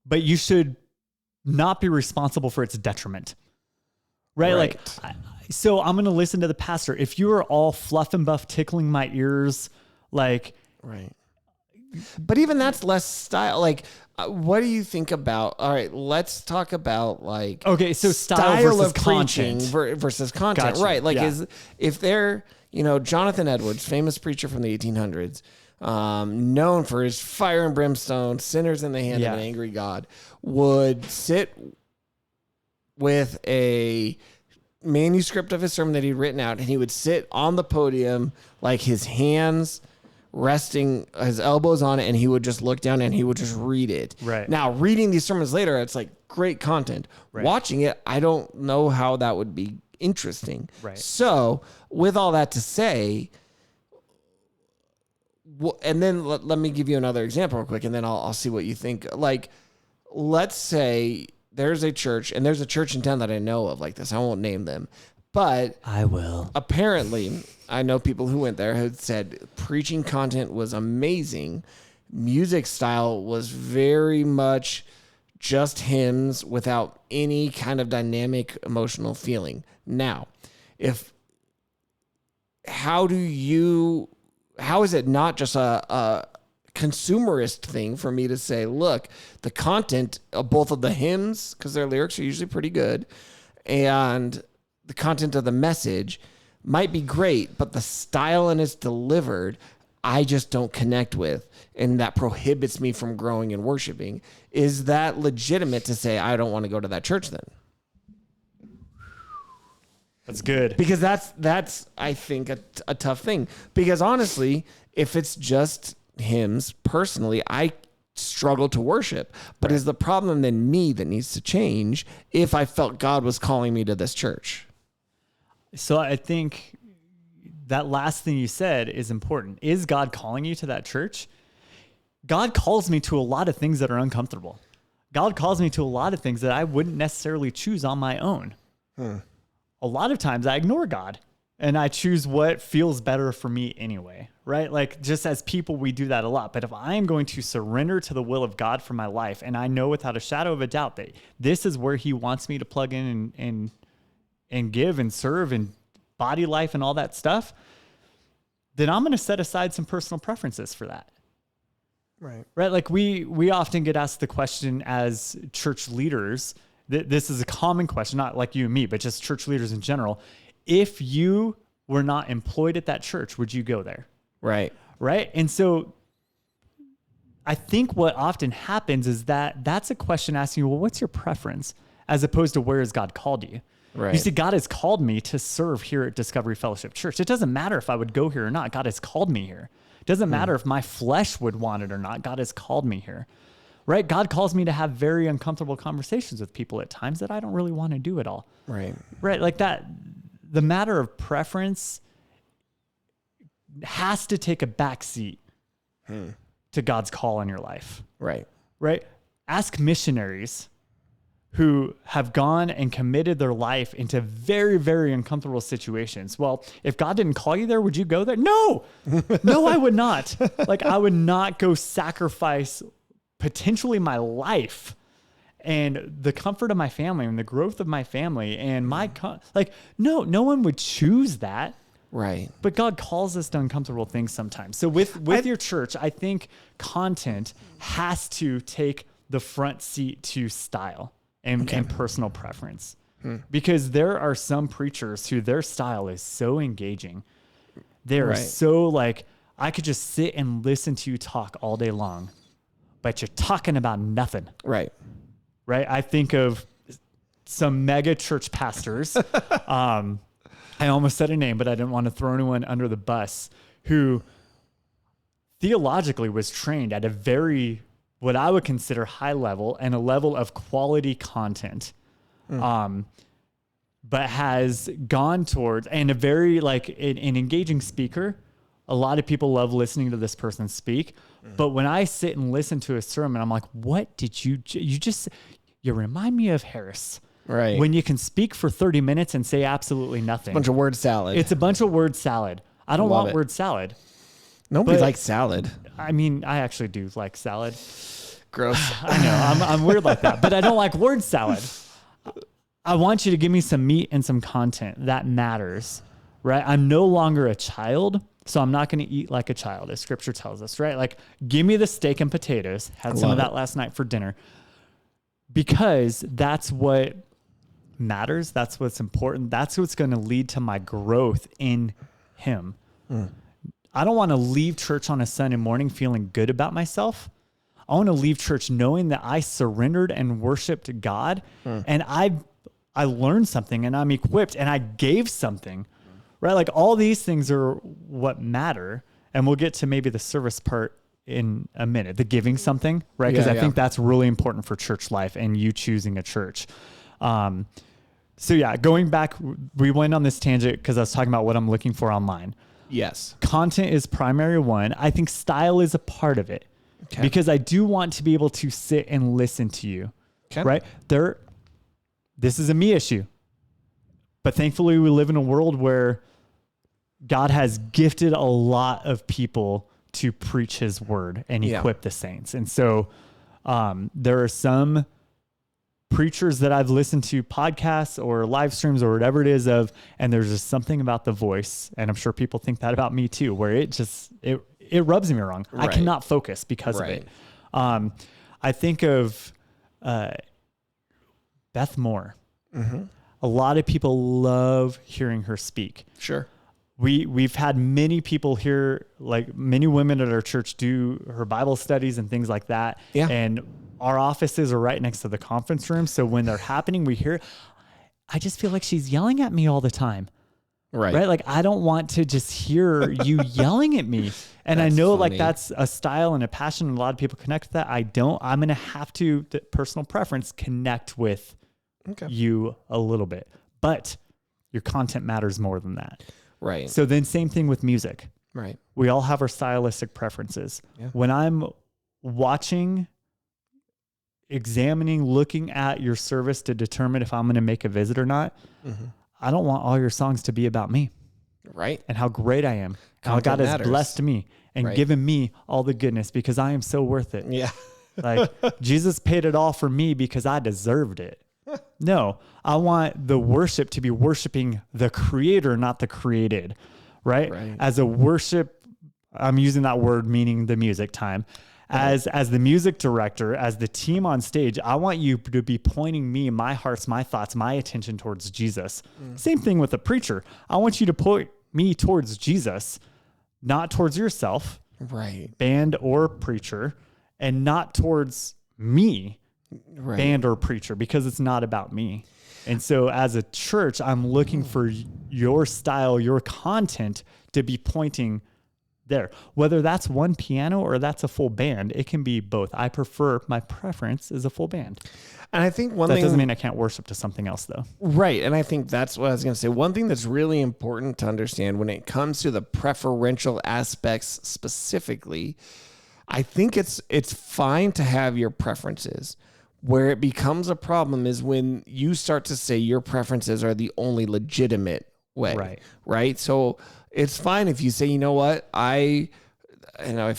but you should not be responsible for its detriment. Right? Like, so I'm going to listen to the pastor. If you are all fluff and buff tickling my ears, like, but even that's less style. Like, what do you think about? All right, let's talk about like so style versus of preaching versus content, Gotcha. right? Like, if they're Jonathan Edwards, famous preacher from the 1800s, known for his fire and brimstone, sinners in the hand of an angry God, would sit with a manuscript of his sermon that he'd written out, and he would sit on the podium, like his hands resting, his elbows on it, and he would just look down and he would just read it. Right. Now, reading these sermons later, it's like great content. Right. Watching it, I don't know how that would be interesting. Right. So, with all that to say, and then let me give you another example real quick, and then I'll see what you think. Like, let's say there's a church, and there's a church in town that I know of like this. I won't name them, but I will. Apparently, I know people who went there who said preaching content was amazing. Music style was very much just hymns without any kind of dynamic emotional feeling. Now, how is it not just a consumerist thing for me to say, look, the content of both of the hymns, because their lyrics are usually pretty good, and the content of the message might be great, but the style in it's delivered, I just don't connect with, and that prohibits me from growing and worshiping. Is that legitimate to say I don't want to go to that church then? That's good. Because that's I think a tough thing. Because honestly, if it's just hymns, personally, I struggle to worship. But is the problem then me that needs to change if I felt God was calling me to this church? So I think that last thing you said is important. Is God calling you to that church? God calls me to a lot of things that are uncomfortable. God calls me to a lot of things that I wouldn't necessarily choose on my own. A lot of times I ignore God and I choose what feels better for me anyway, right? Like, just as people, we do that a lot. But if I am going to surrender to the will of God for my life, and I know without a shadow of a doubt that this is where he wants me to plug in and give and serve and body life and all that stuff, then I'm going to set aside some personal preferences for that. Right. Like we often get asked the question as church leaders, this is a common question, not like you and me, but just church leaders in general. If you were not employed at that church, would you go there? Right. Right. And so I think what often happens is that's a question asking you, well, what's your preference? As opposed to where has God called you? Right. You see, God has called me to serve here at Discovery Fellowship Church. It doesn't matter if I would go here or not. God has called me here. It doesn't matter if my flesh would want it or not. God has called me here, right? God calls me to have very uncomfortable conversations with people at times that I don't really want to do at all. Right. Right. Like that, the matter of preference has to take a backseat to God's call in your life. Right. Right. Ask missionaries who have gone and committed their life into very, very uncomfortable situations. Well, if God didn't call you there, would you go there? No, no, I would not. Like, I would not go sacrifice potentially my life and the comfort of my family and the growth of my family and no one would choose that. Right. But God calls us to uncomfortable things sometimes. So with your church, I think content has to take the front seat to style and personal preference. Because there are some preachers who their style is so engaging. They're so like, I could just sit and listen to you talk all day long, but you're talking about nothing. Right. Right. I think of some mega church pastors. I almost said a name, but I didn't want to throw anyone under the bus, who theologically was trained at a very, what I would consider high level and a level of quality content, but has gone towards, and a very like an engaging speaker. A lot of people love listening to this person speak. But when I sit and listen to a sermon, I'm like, what did you remind me of Harris. Right. When you can speak for 30 minutes and say absolutely nothing. A bunch of word salad. It's a bunch of word salad. I don't want word salad. Nobody likes salad. I mean, I actually do like salad. Gross. I know. I'm weird like that, but I don't like word salad. I want you to give me some meat and some content that matters, right? I'm no longer a child, so I'm not going to eat like a child, as scripture tells us, right? Like, give me the steak and potatoes. Had some of that last night for dinner, because that's what matters. That's what's important. That's what's going to lead to my growth in him. I don't want to leave church on a Sunday morning feeling good about myself. I want to leave church knowing that I surrendered and worshiped God, and I learned something, and I'm equipped, and I gave something, right? Like all these things are what matter. And we'll get to maybe the service part in a minute, the giving something, right? Because I think that's really important for church life and you choosing a church. So yeah, going back, we went on this tangent because I was talking about what I'm looking for online. Yes. Content is primary one. I think style is a part of it because I do want to be able to sit and listen to you, right? This is a me issue, but thankfully we live in a world where God has gifted a lot of people to preach his word and equip the saints. And so there are some preachers that I've listened to podcasts or live streams or whatever it is and there's just something about the voice. And I'm sure people think that about me too, where it rubs me wrong. Right. I cannot focus because of it. I think of Beth Moore. Mm-hmm. A lot of people love hearing her speak. Sure. We've had many people here, like many women at our church do her Bible studies and things like that. Yeah. And our offices are right next to the conference room. So when they're happening, we hear, I just feel like she's yelling at me all the time. Right. Like, I don't want to just hear you yelling at me. And I know funny. Like that's a style and a passion. And a lot of people connect with that. I'm going to have to, the personal preference, connect with you a little bit, but your content matters more than that. Right. So then same thing with music. Right. We all have our stylistic preferences. Yeah. When I'm watching, examining, looking at your service to determine if I'm going to make a visit or not, I don't want all your songs to be about me. Right. And how great I am. How God has blessed me and given me all the goodness because I am so worth it. Yeah. Like Jesus paid it all for me because I deserved it. No, I want the worship to be worshiping the creator, not the created, right? As a worship, I'm using that word meaning the music time. As the music director, as the team on stage, I want you to be pointing me, my hearts, my thoughts, my attention towards Jesus. Same thing with the preacher. I want you to point me towards Jesus, not towards yourself, band or preacher, and not towards me, band or preacher, because it's not about me. And so as a church, I'm looking for your style, your content to be pointing there. Whether that's one piano or that's a full band, it can be both. My preference is a full band. And I think that doesn't mean I can't worship to something else though. Right. And I think that's what I was going to say. One thing that's really important to understand when it comes to the preferential aspects specifically, I think it's fine to have your preferences. Where it becomes a problem is when you start to say your preferences are the only legitimate way. Right. So it's fine if you say, you know what, I've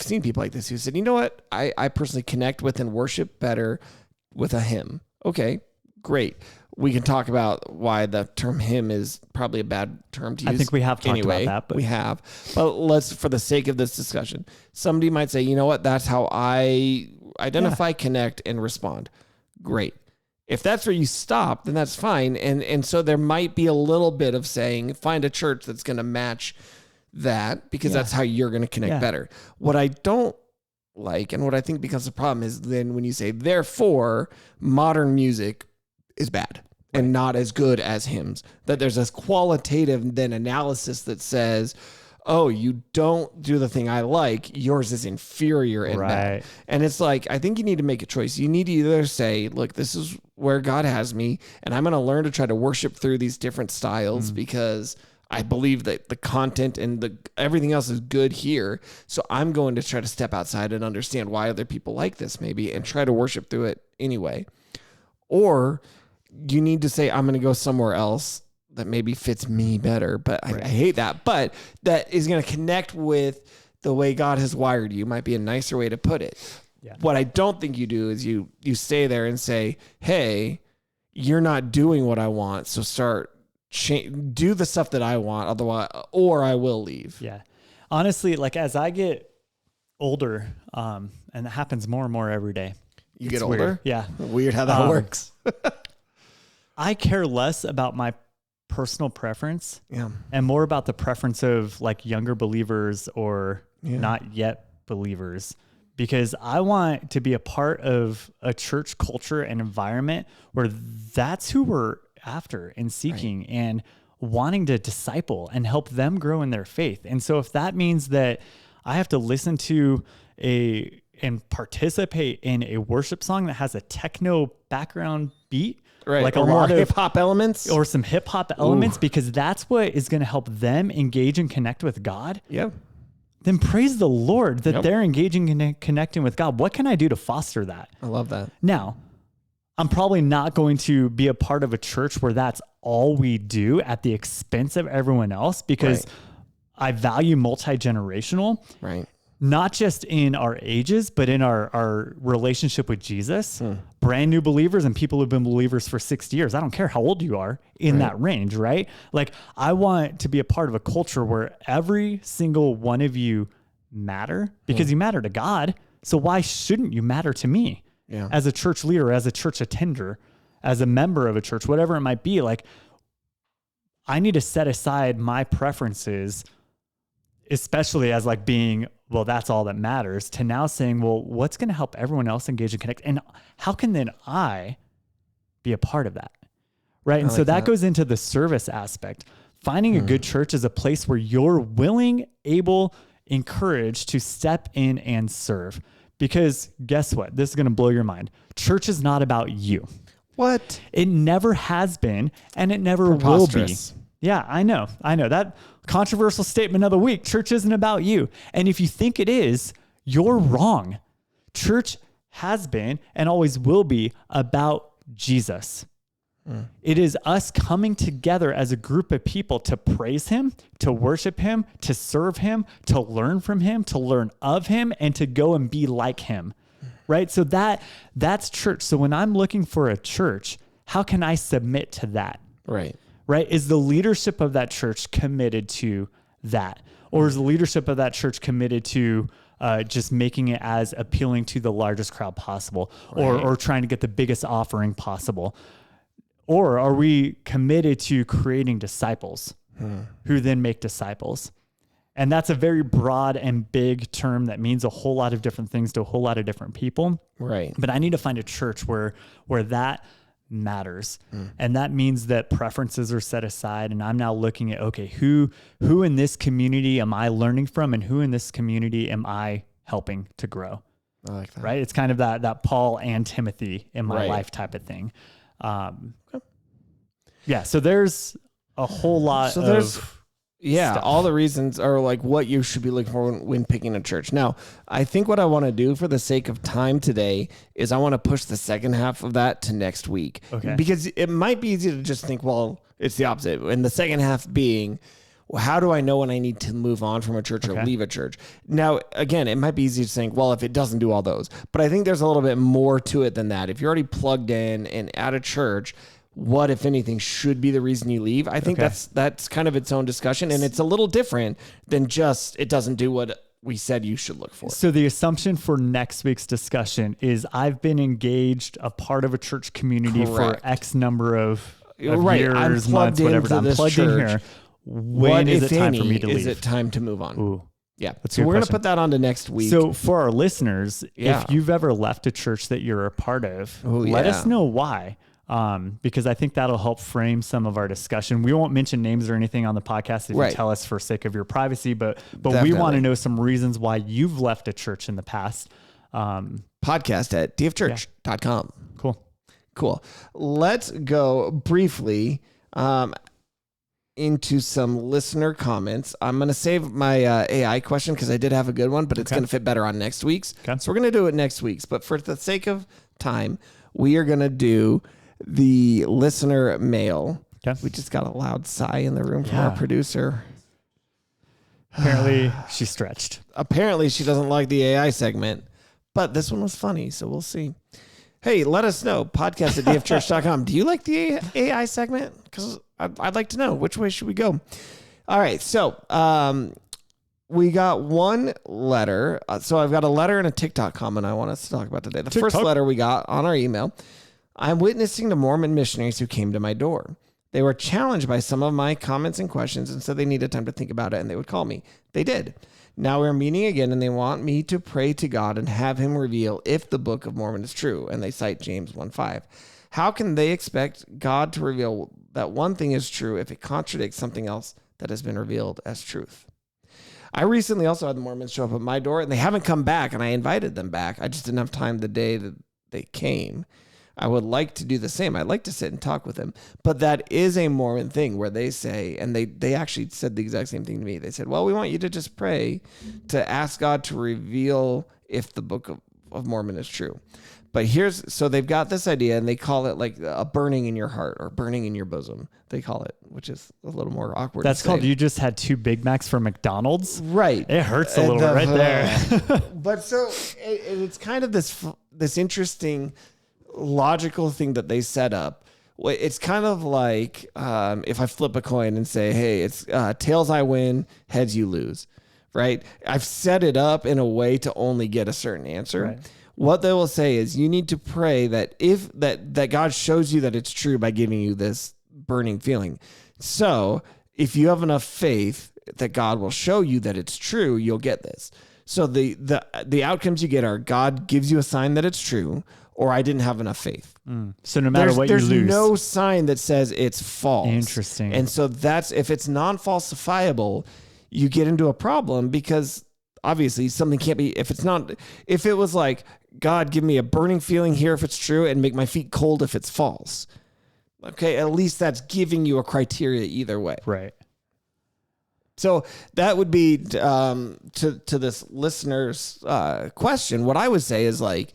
seen people like this who said, you know what, I personally connect with and worship better with a hymn. Okay, great. We can talk about why the term hymn is probably a bad term to use. I think we have talked about that. But we have. But let's, for the sake of this discussion, somebody might say, you know what, that's how I identify, connect, and respond. Great. If that's where you stop, then that's fine. And so there might be a little bit of saying, find a church that's going to match that because that's how you're going to connect better. What I don't like and what I think becomes a problem is then when you say, therefore, modern music is bad and not as good as hymns, that there's this qualitative then analysis that says, oh, you don't do the thing I like, yours is inferior and bad. And it's like, I think you need to make a choice. You need to either say, look, this is where God has me, and I'm going to learn to try to worship through these different styles because I believe that the content and everything else is good here. So I'm going to try to step outside and understand why other people like this maybe and try to worship through it anyway. Or you need to say, I'm going to go somewhere else that maybe fits me better, but I hate that. But that is going to connect with the way God has wired you. Might be a nicer way to put it. Yeah. What I don't think you do is you stay there and say, hey, you're not doing what I want. So do the stuff that I want. Otherwise, or I will leave. Yeah. Honestly, like as I get older, and it happens more and more every day. You get older? Yeah. Weird how that works. I care less about my personal preference Yeah. and more about the preference of like younger believers or not yet believers, because I want to be a part of a church culture and environment where that's who we're after and seeking and wanting to disciple and help them grow in their faith. And so if that means that I have to listen to and participate in a worship song that has a techno background beat, like or a lot more of hip hop elements, or some hip hop elements, because that's what is going to help them engage and connect with God. Yeah. Then praise the Lord that they're engaging and connecting with God. What can I do to foster that? I love that. Now, I'm probably not going to be a part of a church where that's all we do at the expense of everyone else, because I value multi-generational, not just in our ages, but in our relationship with Jesus. Brand new believers and people who've been believers for 60 years. I don't care how old you are in that range, right? Like, I want to be a part of a culture where every single one of you matter, because you matter to God. So why shouldn't you matter to me as a church leader, as a church attender, as a member of a church, whatever it might be? Like, I need to set aside my preferences, especially as like being, well, that's all that matters, to now saying, well, what's going to help everyone else engage and connect? And how can then I be a part of that? Right. And so that goes into the service aspect. Finding a good church is a place where you're willing, able, encouraged to step in and serve. Because guess what? This is going to blow your mind. Church is not about you. What? It never has been, and it never will be. Yeah, I know. That controversial statement of the week. Church isn't about you. And if you think it is, you're wrong. Church has been and always will be about Jesus. It is us coming together as a group of people to praise him, to worship him, to serve him, to learn from him, to learn of him, and to go and be like him. Right? So that's church. So when I'm looking for a church, how can I submit to that? Right. Is the leadership of that church committed to that? Or is the leadership of that church committed to just making it as appealing to the largest crowd possible, or trying to get the biggest offering possible? Or are we committed to creating disciples who then make disciples? And that's a very broad and big term that means a whole lot of different things to a whole lot of different people. Right. But I need to find a church where that matters. And that means that preferences are set aside, and I'm now looking at, okay, who in this community am I learning from, and who in this community am I helping to grow? I like that. Right? It's kind of that Paul and Timothy in my life type of thing. So there's a whole lot of stuff. All the reasons are like what you should be looking for when picking a church. Now, I think what I want to do for the sake of time today is I want to push the second half of that to next week. Okay. Because it might be easy to just think, well, it's the opposite. And the second half being, well, how do I know when I need to move on from a church or leave a church? Now, again, it might be easy to think, well, if it doesn't do all those, but I think there's a little bit more to it than that. If you're already plugged in and at a church, what, if anything, should be the reason you leave? I think that's kind of its own discussion, and it's a little different than just it doesn't do what we said you should look for. So the assumption for next week's discussion is I've been engaged, a part of a church community for X number of years, months, whatever. I'm plugged in here. When is it time for me to leave? Is it time to move on? Ooh. Yeah. So we're going to put that on to next week. So for our listeners, if you've ever left a church that you're a part of, let us know why. Because I think that'll help frame some of our discussion. We won't mention names or anything on the podcast if you tell us for sake of your privacy, but we want to know some reasons why you've left a church in the past. Podcast at dfchurch.com. Cool. Let's go briefly into some listener comments. I'm going to save my AI question because I did have a good one, but it's going to fit better on next week's. Okay. So we're going to do it next week's. But for the sake of time, we are going to do the listener mail. Okay. We just got a loud sigh in the room from our producer. Apparently she's stretched. Apparently she doesn't like the AI segment, but this one was funny, so we'll see. Hey, let us know. Podcast at dfchurch.com. Do you like the AI segment? Because I'd like to know. Which way should we go? All right. So we got one letter. So I've got a letter and a TikTok comment I want us to talk about today. The first letter we got on our email. I'm witnessing to Mormon missionaries who came to my door. They were challenged by some of my comments and questions and said they needed time to think about it and they would call me. They did. Now we're meeting again and they want me to pray to God and have him reveal if the Book of Mormon is true. And they cite James 1:5. How can they expect God to reveal that one thing is true if it contradicts something else that has been revealed as truth? I recently also had the Mormons show up at my door and they haven't come back and I invited them back. I just didn't have time the day that they came. I would like to do the same. I'd like to sit and talk with them. But that is a Mormon thing where they say, and they actually said the exact same thing to me. They said, well, we want you to just pray to ask God to reveal if the Book of Mormon is true. But so they've got this idea and they call it like a burning in your heart or burning in your bosom. They call it, which is a little more awkward. That's called, you just had 2 Big Macs from McDonald's. Right. It hurts a little right there. But so it's kind of this interesting logical thing that they set up. It's kind of like if I flip a coin and say, hey, it's tails I win, heads you lose, right? I've set it up in a way to only get a certain answer. Right. What they will say is you need to pray that if that God shows you that it's true by giving you this burning feeling. So if you have enough faith that God will show you that it's true, you'll get this. So the outcomes you get are God gives you a sign that it's true, or I didn't have enough faith. So no matter what you lose. There's no sign that says it's false. Interesting. And so if it's non-falsifiable, you get into a problem because obviously something can't be, if it was like, God, give me a burning feeling here if it's true and make my feet cold if it's false. Okay, at least that's giving you a criteria either way. Right. So that would be to this listener's question. What I would say is like,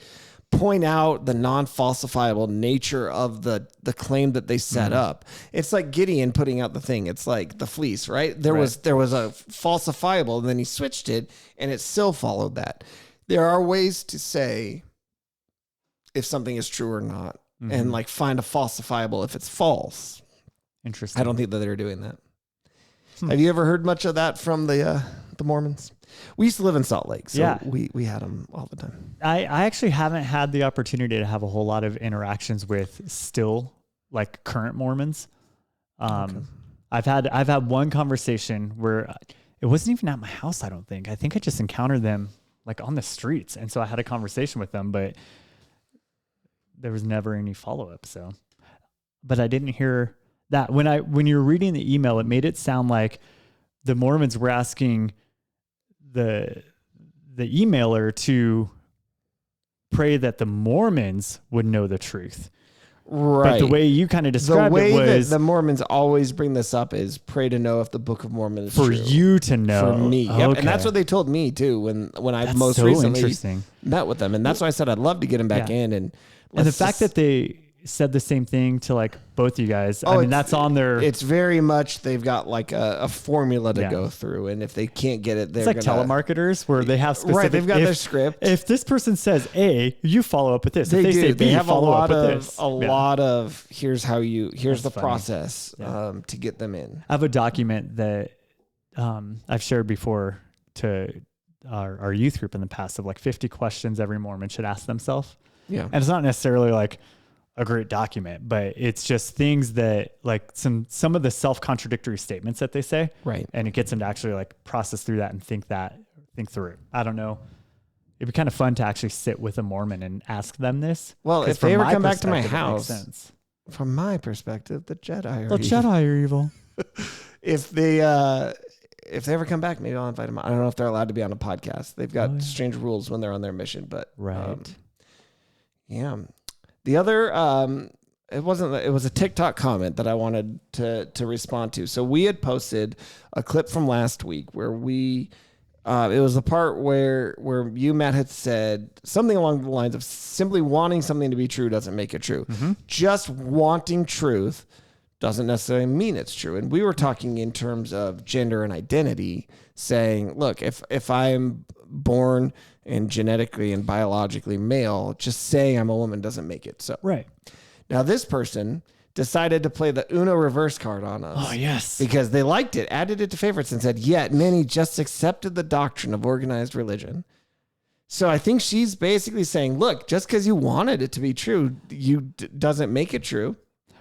point out the non-falsifiable nature of the claim that they set up. It's like Gideon putting out the thing. It's like the fleece, right? There was a falsifiable, and then he switched it, and it still followed that. There are ways to say if something is true or not, and like find a falsifiable if it's false. Interesting. I don't think that they're doing that. Have you ever heard much of that from the Mormons? We used to live in Salt Lake, so yeah. we had them all the time. I actually haven't had the opportunity to have a whole lot of interactions with still like current Mormons. Okay. I've had one conversation where it wasn't even at my house. I don't think. I think I just encountered them like on the streets, and so I had a conversation with them, but there was never any follow up. So, but I didn't hear that when you were reading the email, it made it sound like the Mormons were asking the emailer to pray that the Mormons would know the truth. Right. But the way you kind of described it was that the Mormons always bring this up is pray to know if the Book of Mormon is for true. you to know. For me. Okay. Yep. And that's what they told me too when I most so recently met with them. And that's why I said I'd love to get them back in. And the fact that they said the same thing to like both you guys. I mean, that's on their... It's very much, they've got like a formula to go through. And if they can't get it, they're It's like telemarketers where they have specific... Right, they've got their script. If this person says A, you follow up with this. They if they do. say B, they have follow up with this. A lot of, here's That's the funny. process to get them in. I have a document that I've shared before to our youth group in the past of like 50 questions every Mormon should ask themselves. Yeah. And it's not necessarily like a great document, but it's just things that like some of the self-contradictory statements that they say. Right. And it gets them to actually like process through that and think through. I don't know. It'd be kind of fun to actually sit with a Mormon and ask them this. Well, if they ever come back to my house, from my perspective, the Jedi are evil. If they ever come back, maybe I'll invite them. I don't know if they're allowed to be on a podcast. They've got strange rules when they're on their mission, but yeah. The other, it was a TikTok comment that I wanted to respond to. So we had posted a clip from last week where it was the part where you, Matt, had said something along the lines of simply wanting something to be true doesn't make it true. Mm-hmm. Just wanting truth doesn't necessarily mean it's true. And we were talking in terms of gender and identity, saying, look, if I'm born and genetically and biologically male, just saying I'm a woman doesn't make it so. Right. Now, this person decided to play the Uno reverse card on us. Oh, yes. Because they liked it, added it to favorites, and said, yet many just accepted the doctrine of organized religion. So I think she's basically saying, look, just because you wanted it to be true, doesn't make it true.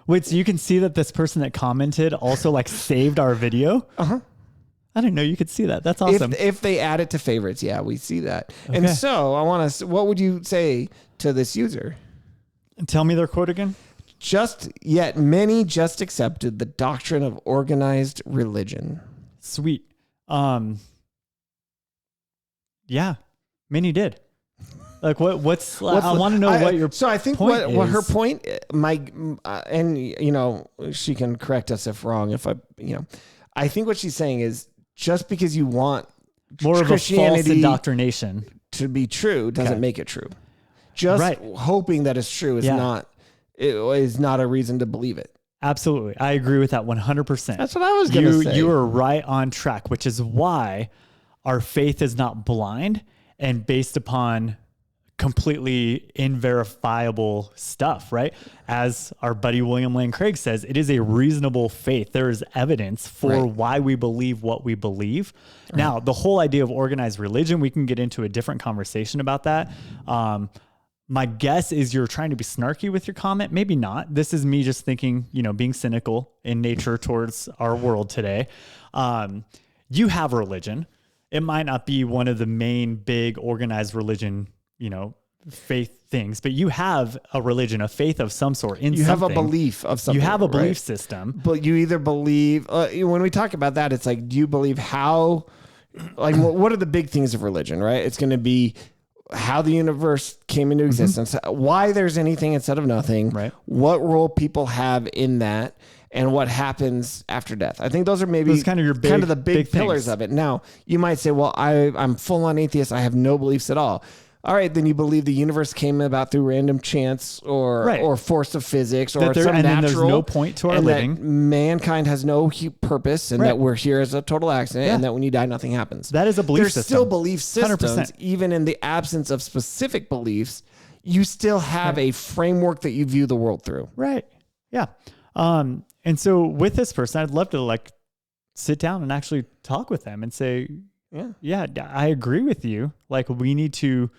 Wait, so you can see that this person that commented also like saved our video? Uh-huh. I didn't know you could see that. That's awesome. If they add it to favorites, yeah, we see that. Okay. And so I want to, what would you say to this user? Tell me their quote again. Just yet many just accepted the doctrine of organized religion. Sweet. Yeah, many did. Like what's I want to know what your so I think point what her is. point and you know, she can correct us if wrong if I think what she's saying is just because you want more of a false Christianity indoctrination to be true doesn't Okay. make it true. Just Right. hoping that it's true is not a reason to believe it. Absolutely. I agree with that 100%. That's what I was going to say. You are right on track, which is why our faith is not blind and based upon completely inverifiable stuff, right? As our buddy William Lane Craig says, it is a reasonable faith. There is evidence for why we believe what we believe. Right. Now, the whole idea of organized religion, we can get into a different conversation about that. My guess is you're trying to be snarky with your comment. Maybe not. This is me just thinking, being cynical in nature towards our world today. You have a religion. It might not be one of the main big organized religion, faith things, but you have a religion, a faith of some sort in something. You have a belief of something. You have a belief system. But you either believe, when we talk about that, it's like, do you believe how, like, what are the big things of religion, right? It's going to be how the universe came into existence, why there's anything instead of nothing, right? What role people have in that, and what happens after death. I think those are maybe kind of the big pillars things of it. Now, you might say, well, I'm full on atheist. I have no beliefs at all. All right, then you believe the universe came about through random chance or force of physics or some natural. And there's no point to our and living. That mankind has no purpose and that we're here as a total accident and that when you die, nothing happens. That is a belief system. There's still belief systems, 100%. even in the absence of specific beliefs. You still have a framework that you view the world through. Right. Yeah. And so with this person, I'd love to sit down and actually talk with them and say, yeah, I agree with you. Like, we need to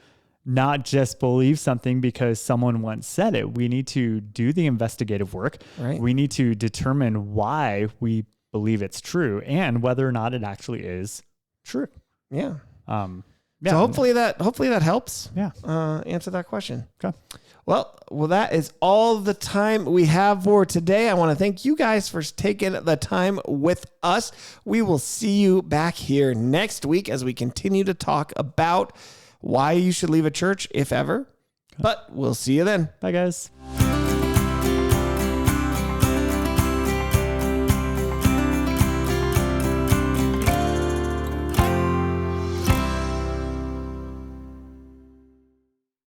not just believe something because someone once said it. We need to do the investigative work. Right. We need to determine why we believe it's true and whether or not it actually is true. Yeah. Yeah. So hopefully that helps. Yeah. Answer that question. Okay. Well, that is all the time we have for today. I want to thank you guys for taking the time with us. We will see you back here next week as we continue to talk about why you should leave a church, if ever. Okay. But we'll see you then. Bye, guys.